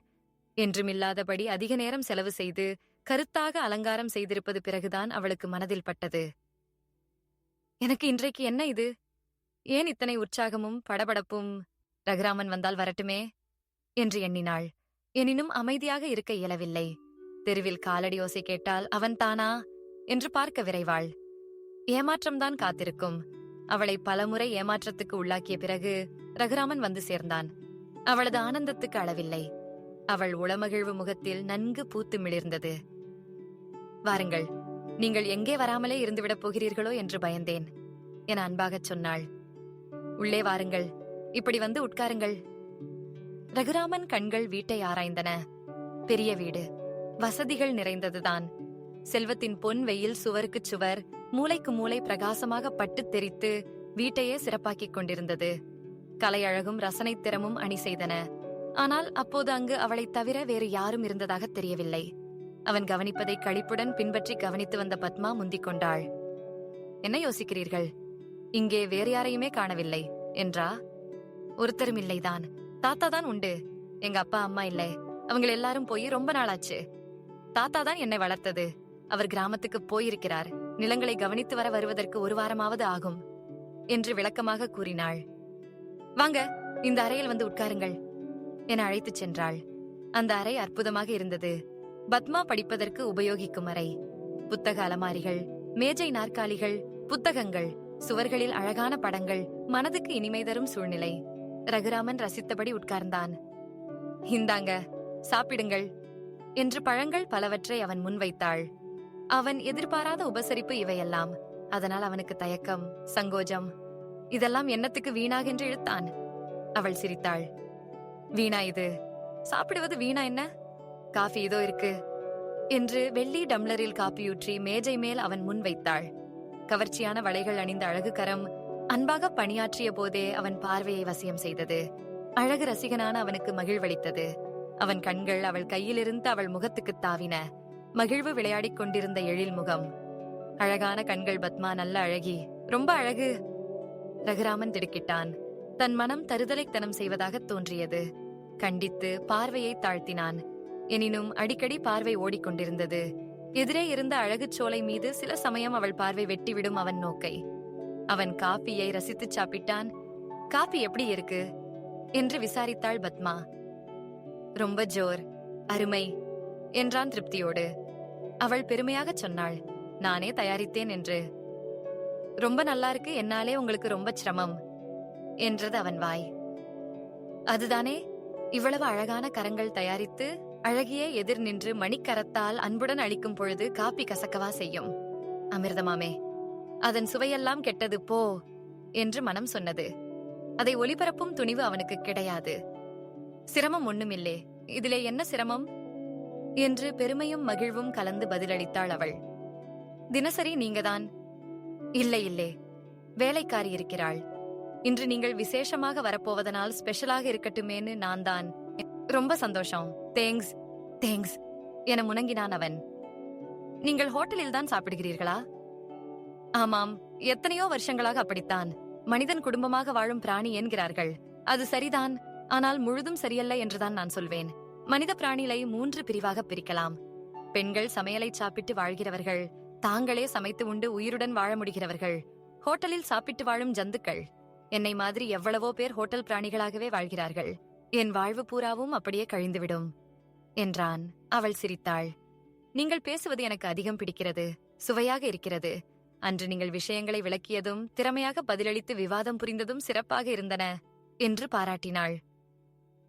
என்றுமில்லாதபடி அதிக நேரம் செலவு செய்து கருத்தாக அலங்காரம் செய்திருப்பது பிறகுதான் அவளுக்கு மனதில் பட்டது. எனக்கு இன்றைக்கு என்ன இது? ஏன் இத்தனை உற்சாகமும் படபடப்பும்? ரகுராமன் வந்தால் வரட்டுமே என்று எண்ணினாள். எனினும் அமைதியாக இருக்க இயலவில்லை. தெருவில் காலடி ஓசை கேட்டால் அவன் தானா என்று பார்க்க விரைவாள். ஏமாற்றம்தான் காத்திருக்கும். அவளை பலமுறை ஏமாற்றத்துக்கு உள்ளாக்கிய பிறகு ரகுராமன் வந்து சேர்ந்தான். அவளது ஆனந்தத்துக்கு அளவில்லை. அவள் உளமகிழ்வு முகத்தில் நன்கு பூத்து மிளிர்ந்தது. வாருங்கள், நீங்கள் எங்கே வராமலே இருந்துவிடப் போகிறீர்களோ என்று பயந்தேன் என அன்பாகச் சொன்னாள். உள்ளே வாருங்கள், இப்படி வந்து உட்காருங்கள். ரகுராமன் கண்கள் வீட்டை ஆராய்ந்தன. பெரிய வீடு, வசதிகள் நிறைந்ததுதான். செல்வத்தின் பொன் வெயில் சுவருக்குச் சுவர், மூலைக்கு மூலை பிரகாசமாக பட்டுத் தெரித்து வீட்டையே சிறப்பாக்கிக் கொண்டிருந்தது. கலையழகும் ரசனைத் திறமும் அணி செய்தன. ஆனால் அப்போது அங்கு அவளைத் தவிர வேறு யாரும் இருந்ததாகத் தெரியவில்லை. அவன் கவனிப்பதை களிப்புடன் பின்பற்றி கவனித்து வந்த பத்மா முந்திக் கொண்டாள். என்ன யோசிக்கிறீர்கள்? இங்கே வேறு யாரையுமே காணவில்லை என்றா? ஒருத்தரும் இல்லைதான். தாத்தா தான் உண்டு. எங்க அப்பா அம்மா இல்லை. அவங்க எல்லாரும் போய் ரொம்ப நாளாச்சு. தாத்தா தான் என்னை வளர்த்தது. அவர் கிராமத்துக்கு போயிருக்கிறார். நிலங்களை கவனித்து வருவதற்கு 1 வாரமாவது ஆகும் என்று விளக்கமாக கூறினாள். வாங்க, இந்த அறையில் வந்து உட்காருங்கள் என அழைத்துச் சென்றாள். அந்த அறை அற்புதமாக இருந்தது. பத்மா படிப்பதற்கு உபயோகிக்கும் அறை. புத்தக அலமாரிகள், மேஜை நாற்காலிகள், புத்தகங்கள், சுவர்களில் அழகான படங்கள், மனதுக்கு இனிமை தரும் சூழ்நிலை. ரகுராமன் ரசித்தபடி உட்கார்ந்தான். இந்தாங்க, சாப்பிடுங்கள் என்று பழங்கள் பலவற்றை அவன் முன்வைத்தாள். அவன் எதிர்பாராத உபசரிப்பு இவையெல்லாம். அதனால் அவனுக்கு தயக்கம், சங்கோஜம். இதெல்லாம் என்னத்துக்கு வீணாகென்று இழுத்தான். அவள் சிரித்தாள். வீணா இது? சாப்பிடுவது வீணா என்ன? காஃபி இதோ இருக்கு என்று வெள்ளி டம்ளரில் காப்பியூற்றி மேஜை மேல் அவன் முன் வைத்தாள். கவர்ச்சியான வளைகள் அணிந்த அழகு கரம் அன்பாக பணியாற்றிய போதே அவன் பார்வையை வசியம் செய்தது. அழகு ரசிகனான அவனுக்கு மகிழ்வளித்தது. அவன் கண்கள் அவள் கையிலிருந்து அவள் முகத்துக்கு தாவின. மகிழ்வு விளையாடிக் கொண்டிருந்த எழில் முகம். அழகான கண்கள் பத்மா, நல்ல அழகி, ரொம்ப அழகு. ரகுராமன் திடுக்கிட்டான். தன் மனம் தருதலைத்தனம் செய்வதாக தோன்றியது. கண்டித்து பார்வையை தாழ்த்தினான். எனினும் அடிக்கடி பார்வை ஓடிக்கொண்டிருந்தது. எதிரே இருந்த அழகுச் சோலை மீது சில சமயம் அவள் பார்வை வெட்டிவிடும் அவன் நோக்கை. அவன் காப்பியை ரசித்துச் சாப்பிட்டான். காப்பி எப்படி இருக்கு என்று விசாரித்தாள் பத்மா. ரொம்ப ஜோர், அருமை என்றான் திருப்தியோடு. அவள் பெருமையாகச் சொன்னாள், நானே தயாரித்தேன் என்று. ரொம்ப நல்லா இருக்கு, என்னாலே உங்களுக்கு ரொம்ப சிரமம் என்றது அவன் வாய். அதுதானே, இவ்வளவு அழகான கரங்கள் தயாரித்து அழகியே எதிர் நின்று மணிக்கரத்தால் அன்புடன் அளிக்கும் பொழுது காப்பி கசக்கவா செய்யும்? அமிர்தமாமே, அதன் சுவையெல்லாம் கெட்டது போ என்று மனம் சொன்னது. அதை ஒளிபரப்பும் துணிவு அவனுக்கு கிடையாது. சிரமம் ஒண்ணுமில்லே, இதிலே என்ன சிரமம் என்று பெருமையும் மகிழ்வும் கலந்து பதிலளித்தாள் அவள். தினசரி நீங்கதான்? இல்லை இல்லை, வேலைக்காரி இருக்கிறாள். இன்று நீங்கள் விசேஷமாக வரப்போவதனால் ஸ்பெஷலாக இருக்கட்டுமேன்னு நான் தான். ரொம்ப சந்தோஷம், தேங்க்ஸ் தேங்க்ஸ் என முணங்கினான் அவன். நீங்கள் ஹோட்டலில் தான் சாப்பிடுகிறீர்களா? ஆமாம், எத்தனையோ வருஷங்களாக அப்படித்தான். மனிதன் குடும்பமாக வாழும் பிராணி என்கிறார்கள். அது சரிதான், ஆனால் முழுதும் சரியல்ல என்றுதான் நான் சொல்வேன். மனித பிராணிகளை 3 பிரிவாக பிரிக்கலாம். பெண்கள் சமையலை சாப்பிட்டு வாழ்கிறவர்கள், தாங்களே சமைத்து உண்டு உயிருடன் வாழ முடிகிறவர்கள், ஹோட்டலில் சாப்பிட்டு வாழும் ஜந்துக்கள். என்னை மாதிரி எவ்வளவோ பேர் ஹோட்டல் பிராணிகளாகவே வாழ்கிறார்கள். என் வாழ்வு பூராவும் அப்படியே கழிந்துவிடும் என்றான். அவள் சிரித்தாள். நீங்கள் பேசுவது எனக்கு அதிகம் பிடிக்கிறது, சுவையாக இருக்கிறது. அன்று நீங்கள் விஷயங்களை விளக்கியதும் திறமையாக பதிலளித்து விவாதம் புரிந்ததும் சிறப்பாக இருந்தன என்று பாராட்டினாள்.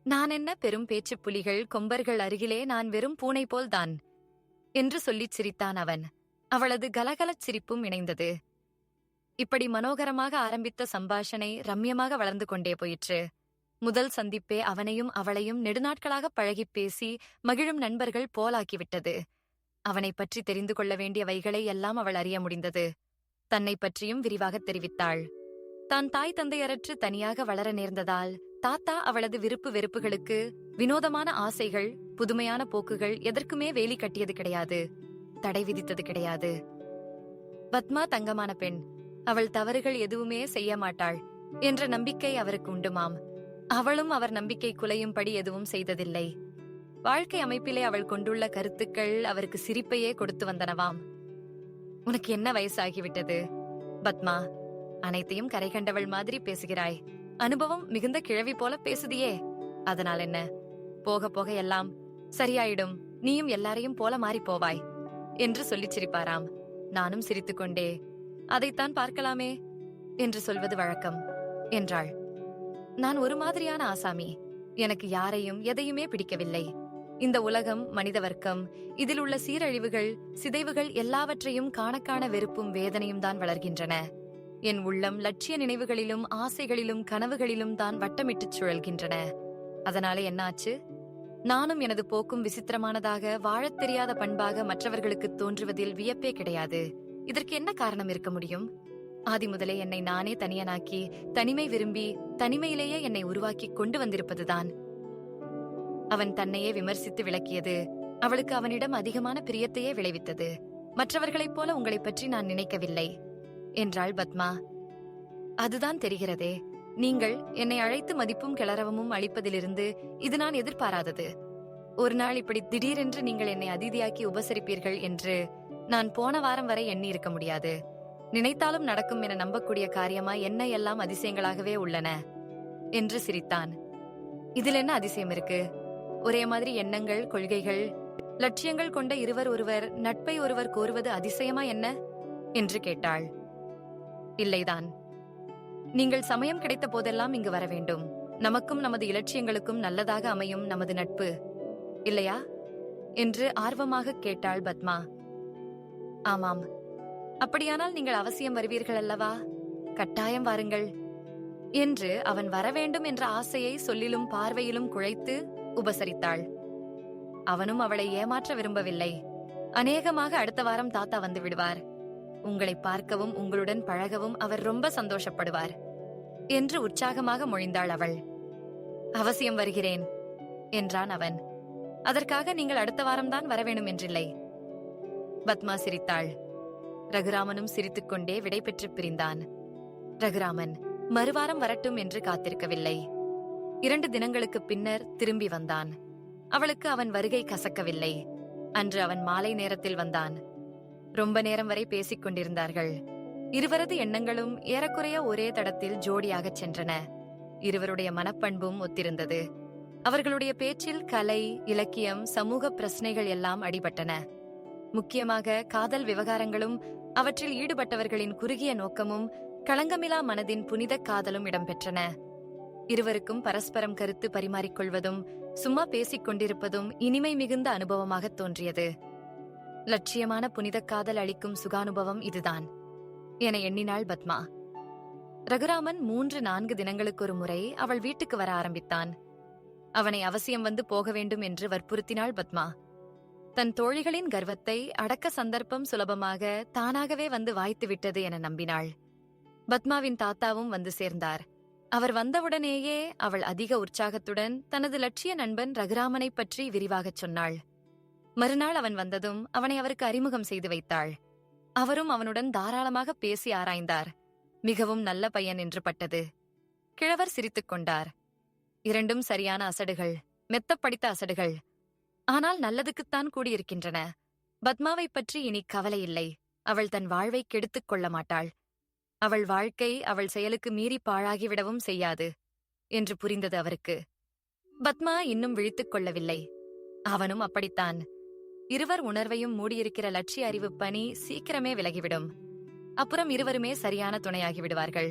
நான் என்ன பெரும் பேச்சுப் புலிகள் கொம்பர்கள் அருகிலே நான் வெறும் பூனை போல்தான் என்று சொல்லிச் சிரித்தான் அவன். அவளது கலகலச் சிரிப்பும் இணைந்தது. இப்படி மனோகரமாக ஆரம்பித்த சம்பாஷணை ரம்யமாக வளர்ந்து கொண்டே போயிற்று. முதல் சந்திப்பே அவனையும் அவளையும் நெடுநாட்களாக பழகிப் பேசி மகிழும் நண்பர்கள் போலாக்கிவிட்டது. அவனை பற்றி தெரிந்து கொள்ள வேண்டியவைகளை எல்லாம் அவள் அறிய முடிந்தது. தன்னை பற்றியும் விரிவாக தெரிவித்தாள். தான் தாய் தந்தையரற்று தனியாக வளர நேர்ந்ததால் தாத்தா அவளது விருப்பு வெறுப்புகளுக்கு, வினோதமான ஆசைகள், புதுமையான போக்குகள் எதற்குமே வேலி கட்டியது கிடையாது, தடை விதித்தது கிடையாது. பத்மா தங்கமான பெண், அவள் தவறுகள் எதுவுமே செய்ய மாட்டாள் என்ற நம்பிக்கை அவருக்கு உண்டுமாம். அவளும் அவர் நம்பிக்கை குலையும்படி எதுவும் செய்ததில்லை. வாழ்க்கை அமைப்பிலே அவள் கொண்டுள்ள கருத்துக்கள் அவருக்கு சிரிப்பையே கொடுத்து வந்தனவாம். உனக்கு என்ன வயசாகிவிட்டது பத்மா? அனைத்தையும் கரை கண்டவள் மாதிரி பேசுகிறாய். அனுபவம் மிகுந்த கிழவி போல பேசுதியே, அதனால் என்ன? போக போக எல்லாம் சரியாயிடும், நீயும் எல்லாரையும் போல மாறி போவாய் என்று சொல்லிச் சிரிப்பாராம். நானும் சிரித்துக்கொண்டே, அதைத்தான் பார்க்கலாமே என்று சொல்வது வழக்கம் என்றாள். நான் ஒரு மாதிரியான ஆசாமி. எனக்கு யாரையும் எதையுமே பிடிக்கவில்லை. இந்த உலகம், மனித வர்க்கம், இதில் உள்ள சீரழிவுகள், சிதைவுகள் எல்லாவற்றையும் காணக்காண வெறுப்பும் வேதனையும் தான் வளர்கின்றன. என் உள்ளம் லட்சிய நினைவுகளிலும் ஆசைகளிலும் கனவுகளிலும் தான் வட்டமிட்டுச் சுழல்கின்றன. அதனால என்னாச்சு? நானும் எனது போக்கும் விசித்திரமானதாக, வாழத் தெரியாத பண்பாக மற்றவர்களுக்கு தோன்றுவதில் வியப்பே கிடையாது. இதற்கு என்ன காரணம் இருக்க முடியும்? ஆதி முதலே என்னை நானே தனியனாக்கி, தனிமை விரும்பி, தனிமையிலேயே என்னை உருவாக்கி கொண்டு வந்திருப்பதுதான். அவன் தன்னையே விமர்சித்து விளக்கியது அவளுக்கு அவனிடம் அதிகமான பிரியத்தையே விளைவித்தது. மற்றவர்களைப் போல உங்களைப் பற்றி நான் நினைக்கவில்லை என்றாள் பத்மா. அதுதான் தெரிகிறதே. நீங்கள் என்னை அழைத்து மதிப்பும் கிளறவமும் அளிப்பதிலிருந்து இது நான் எதிர்பாராதது. ஒரு நாள் இப்படி திடீரென்று நீங்கள் என்னை அதிதியாக்கி உபசரிப்பீர்கள் என்று நான் போன வாரம் வரை எண்ணி இருக்க முடியாது. நினைத்தாலும் நடக்கும் என நம்பக்கூடிய காரியமா என்ன எல்லாம் அதிசயங்களாகவே உள்ளன என்று சிரித்தான். இதில் என்ன அதிசயம் இருக்கு? ஒரே மாதிரி எண்ணங்கள், கொள்கைகள், லட்சியங்கள் கொண்ட இருவர் ஒருவர் நட்பை ஒருவர் கோருவது அதிசயமா என்ன என்று கேட்டாள். இல்லைதான். நீங்கள் சமயம் கிடைத்த போதெல்லாம் இங்கு வர வேண்டும். நமக்கும் நமது இலட்சியங்களுக்கும் நல்லதாக அமையும் நமது நட்பு, இல்லையா என்று ஆர்வமாக கேட்டாள் பத்மா. ஆமாம். அப்படியானால் நீங்கள் அவசியம் வருவீர்கள் அல்லவா? கட்டாயம் வாருங்கள் என்று அவன் வரவேண்டும் என்ற ஆசையை சொல்லிலும் பார்வையிலும் குழைத்து உபசரித்தாள். அவனும் அவளை ஏமாற்ற விரும்பவில்லை. அநேகமாக அடுத்த வாரம் தாத்தா வந்து விடுவார். உங்களை பார்க்கவும் உங்களுடன் பழகவும் அவர் ரொம்ப சந்தோஷப்படுவார் என்று உற்சாகமாக மொழிந்தாள் அவள். அவசியம் வருகிறேன் என்றான் அவன். அதற்காக நீங்கள் அடுத்த வாரம்தான் வரவேணும் என்றில்லை. பத்மா சிரித்தாள். ரகுராமனும் சிரித்துக்கொண்டே விடை பெற்று பிரிந்தான். ரகுராமன் மறுவாரம் வரட்டும் என்று காத்திருக்கவில்லை. 2 தினங்களுக்கு பின்னர் திரும்பி வந்தான். அவளுக்கு அவன் வருகை கசக்கவில்லை. அன்று அவன் மாலை நேரத்தில் வந்தான். ரொம்ப நேரம் வரை பேசிக் கொண்டிருந்தார்கள். இருவரது எண்ணங்களும் ஏறக்குறைய ஒரே தடத்தில் ஜோடியாகச் சென்றன. இருவருடைய மனப்பண்பும் ஒத்திருந்தது. அவர்களுடைய பேச்சில் கலை, இலக்கியம், சமூக பிரச்சனைகள் எல்லாம் அடிபட்டன. முக்கியமாக காதல் விவகாரங்களும் அவற்றில் ஈடுபட்டவர்களின் குறுகிய நோக்கமும் களங்கமிலா மனதின் புனித காதலும் இடம்பெற்றன. இருவருக்கும் பரஸ்பரம் கருத்து பரிமாறிக்கொள்வதும் சும்மா பேசிக் கொண்டிருப்பதும் இனிமை மிகுந்த அனுபவமாக தோன்றியது. லட்சியமான புனித காதல் அளிக்கும் சுகானுபவம் இதுதான் என எண்ணினாள் பத்மா. ரகுராமன் 3-4 தினங்களுக்கு ஒரு முறை அவள் வீட்டுக்கு வர ஆரம்பித்தான். அவனை அவசியம் வந்து போக வேண்டும் என்று வற்புறுத்தினாள் பத்மா. தன் தோழிகளின் கர்வத்தை அடக்க சந்தர்ப்பம் சுலபமாக தானாகவே வந்து வாய்த்துவிட்டது என நம்பினாள். பத்மாவின் தாத்தாவும் வந்து சேர்ந்தார். அவர் வந்தவுடனேயே அவள் அதிக உற்சாகத்துடன் தனது லட்சிய நண்பன் ரகுராமனை பற்றி விரிவாகச் சொன்னாள். மறுநாள் அவன் வந்ததும் அவனை அவருக்கு அறிமுகம் செய்து வைத்தாள். அவரும் அவனுடன் தாராளமாக பேசி ஆராய்ந்தார். மிகவும் நல்ல பையன் என்று பட்டது. கிழவர் சிரித்துக் கொண்டார். 2ம் சரியான அசடுகள், மெத்தப் படித்த அசடுகள். ஆனால் நல்லதுக்குத்தான் கூடியிருக்கின்றன. பத்மாவை பற்றி இனி கவலை இல்லை. அவள் தன் வாழ்வை கெடுத்துக் கொள்ள மாட்டாள். அவள் வாழ்க்கை அவள் செயலுக்கு மீறி பாழாகிவிடவும் செய்யாது என்று புரிந்தது அவருக்கு. பத்மா இன்னும் விழித்துக் கொள்ளவில்லை. அவனும் அப்படித்தான். இருவர் உணர்வையும் மூடியிருக்கிற லட்சிய அறிவு பணி சீக்கிரமே விலகிவிடும். அப்புறம் இருவருமே சரியான துணையாகி விடுவார்கள்.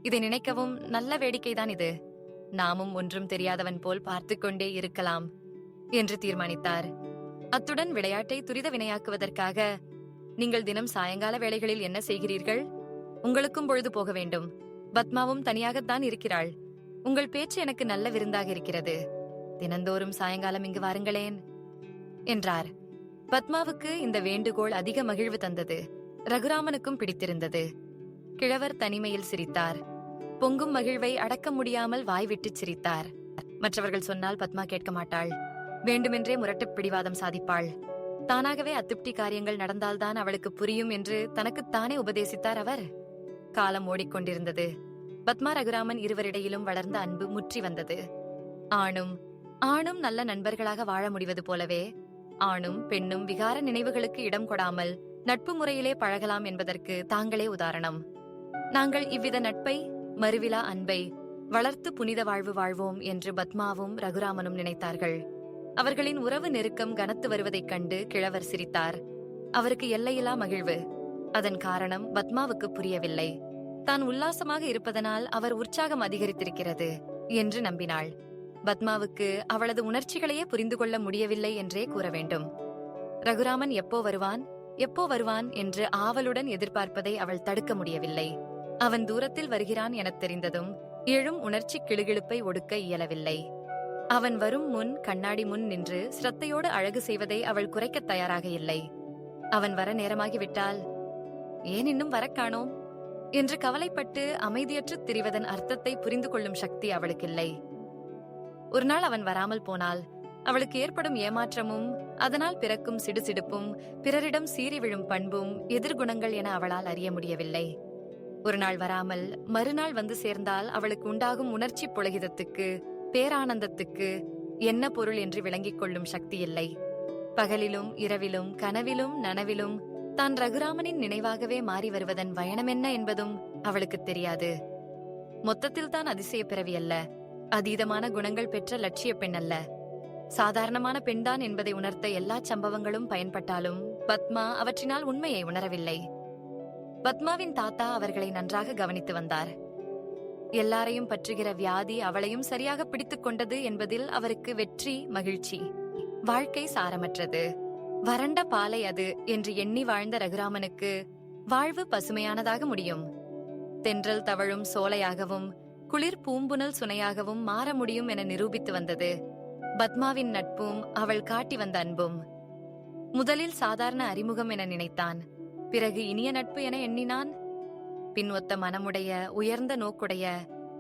இதை நினைக்கவும் நல்ல வேடிக்கைதான் இது. நாமும் ஒன்றும் தெரியாதவன் போல் பார்த்து கொண்டே இருக்கலாம் என்று தீர்மானித்தார். அத்துடன் விளையாட்டை துரித வினையாக்குவதற்காக, நீங்கள் தினம் சாயங்கால வேளைகளில் என்ன செய்கிறீர்கள்? உங்களுக்கும் பொழுது போக வேண்டும். பத்மாவும் தனியாகத்தான் இருக்கிறாள். உங்கள் பேச்சு எனக்கு நல்ல விருந்தாக இருக்கிறது. தினந்தோறும் சாயங்காலம் இங்கு வாருங்களேன் என்றார். பத்மாவுக்கு இந்த வேண்டுகோள் அதிக மகிழ்வு தந்தது. ரகுராமனுக்கும் பிடித்திருந்தது. கிழவர் தனிமையில் சிரித்தார். பொங்கும் மகிழ்வை அடக்க முடியாமல் வாய்விட்டு சிரித்தார். மற்றவர்கள் சொன்னால் பத்மா கேட்க மாட்டாள். வேண்டுமென்றே முரட்டுப் பிடிவாதம் சாதிப்பாள். தானாகவே அத்திப்டி காரியங்கள் நடந்தால்தான் அவளுக்கு புரியும் என்று தனக்குத்தானே உபதேசித்தார் அவர். காலம் ஓடிக்கொண்டிருந்தது. பத்மா ரகுராமன் இருவரிடையிலும் வளர்ந்த அன்பு முற்றி வந்தது. ஆணும் நல்ல நண்பர்களாக வாழ முடிவது போலவே ஆணும் பெண்ணும் விகார நினைவுகளுக்கு இடம் கொடாமல் நட்பு முறையிலே பழகலாம் என்பதற்கு தாங்களே உதாரணம். நாங்கள் இவ்வித நட்பை, மறுவிலா அன்பை வளர்த்து புனித வாழ்வு வாழ்வோம் என்று பத்மாவும் ரகுராமனும் நினைத்தார்கள். அவர்களின் உறவு நெருக்கம் கனத்து வருவதைக் கண்டு கிழவர் சிரித்தார். அவருக்கு எல்லையில்லா மகிழ்வு. அதன் காரணம் பத்மாவுக்கு புரியவில்லை. தான் உல்லாசமாக இருப்பதனால் அவர் உற்சாகம் அதிகரித்திருக்கிறது என்று நம்பினாள். பத்மாவுக்கு அவளது உணர்ச்சிகளையே புரிந்து கொள்ள முடியவில்லை என்றே கூற வேண்டும். ரகுராமன் எப்போ வருவான் என்று ஆவலுடன் எதிர்பார்ப்பதை அவள் தடுக்க முடியவில்லை. அவன் தூரத்தில் வருகிறான் எனத் தெரிந்ததும் எழும் உணர்ச்சி கிளுகிழுப்பை ஒடுக்க இயலவில்லை. அவன் வரும் முன் கண்ணாடி முன் நின்று சிரத்தையோடு அழகு செய்வதை அவள் குறைக்கத் தயாராக இல்லை. அவன் வர நேரமாகிவிட்டால் ஏன் இன்னும் வரக் காணோம் என்று கவலைப்பட்டு அமைதியற்று திரிவதன் அர்த்தத்தை புரிந்து கொள்ளும் சக்தி அவளுக்கில்லை. ஒரு நாள் அவன் வராமல் போனால் அவளுக்கு ஏற்படும் ஏமாற்றமும் அதனால் பிறக்கும் சிடுசிடுப்பும் பிறரிடம் சீறி விழும் பண்பும் எதிர்குணங்கள் என அவளால் அறிய முடியவில்லை. ஒரு நாள் வராமல் மறுநாள் வந்து சேர்ந்தால் அவளுக்கு உண்டாகும் உணர்ச்சி புலகிதத்துக்கு, பேரானந்தத்துக்கு என்ன பொருள் என்று விளங்கிக் கொள்ளும் சக்தி இல்லை. பகலிலும் இரவிலும் கனவிலும் நனவிலும் தான் ரகுராமனின் நினைவாகவே மாறி வருவதன் பயணமென்ன என்பதும் அவளுக்கு தெரியாது. மொத்தத்தில் தான் அதிசய பிறவி அல்ல, அதீதமான குணங்கள் பெற்ற லட்சிய பெண் அல்ல, சாதாரணமான பெண்தான் என்பதை உணர்த்த எல்லா சம்பவங்களும் பயன்பட்டாலும் பத்மா அவற்றினால் உண்மையை உணரவில்லை. பத்மாவின் தாத்தா அவர்களை நன்றாக கவனித்து வந்தார். எல்லாரையும் பற்றுகிற வியாதி அவளையும் சரியாக பிடித்துக் கொண்டது என்பதில் அவருக்கு வெற்றி, மகிழ்ச்சி. வாழ்க்கை சாரமற்றது, வறண்ட பாலை அது என்று எண்ணி வாழ்ந்த ரகுராமனுக்கு வாழ்வு பசுமையானதாக முடியும். தென்றல் தவழும் சோலையாகவும் குளிர் பூம்புனல் சுனையாகவும் மாற முடியும் என நிரூபித்து வந்தது பத்மாவின் நட்பும் அவள் காட்டி வந்த அன்பும். முதலில் சாதாரண அறிமுகம் என நினைத்தான். பிறகு இனிய நட்பு என எண்ணினான். பின் ஒத்த மனமுடைய, உயர்ந்த நோக்குடைய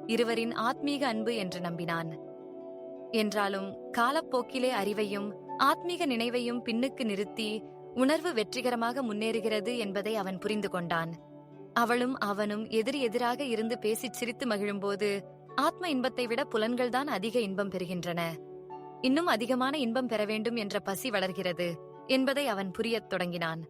இருவரின் ஆத்மீக அன்பு என்று நம்பினான். என்றாலும் காலப்போக்கிலே அறிவையும் ஆத்மீக நினைவையும் பின்னுக்கு நிறுத்தி உணர்வு வெற்றிகரமாக முன்னேறுகிறது என்பதை அவன் புரிந்து கொண்டான். அவளும் அவனும் எதிராக இருந்து பேசிச் சிரித்து மகிழும்போது ஆத்ம இன்பத்தை விட புலன்கள்தான் அதிக இன்பம் பெறுகின்றன. இன்னும் அதிகமான இன்பம் பெற வேண்டும் என்ற பசி வளர்கிறது என்பதை அவன் புரியத் தொடங்கினான்.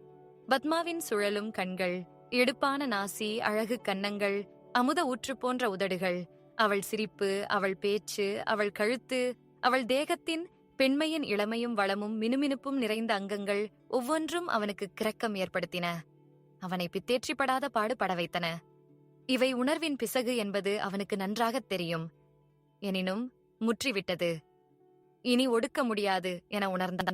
பத்மாவின் சுழலும் கண்கள், எடுப்பான நாசி, அழகு கன்னங்கள், அமுத ஊற்று போன்ற உதடுகள், அவள் சிரிப்பு, அவள் பேச்சு, அவள் கழுத்து, அவள் தேகத்தின் பெண்மையின் இளமையும் வளமும் மினுமினுப்பும் நிறைந்த அங்கங்கள் ஒவ்வொன்றும் அவனுக்கு கிரக்கம் ஏற்படுத்தின. அவனை பித்தேற்றிப்படாத பாடுபட வைத்தன. இவை உணர்வின் பிசகு என்பது அவனுக்கு நன்றாகத் தெரியும். எனினும் முற்றிவிட்டது, இனி ஒடுக்க முடியாது என உணர்ந்த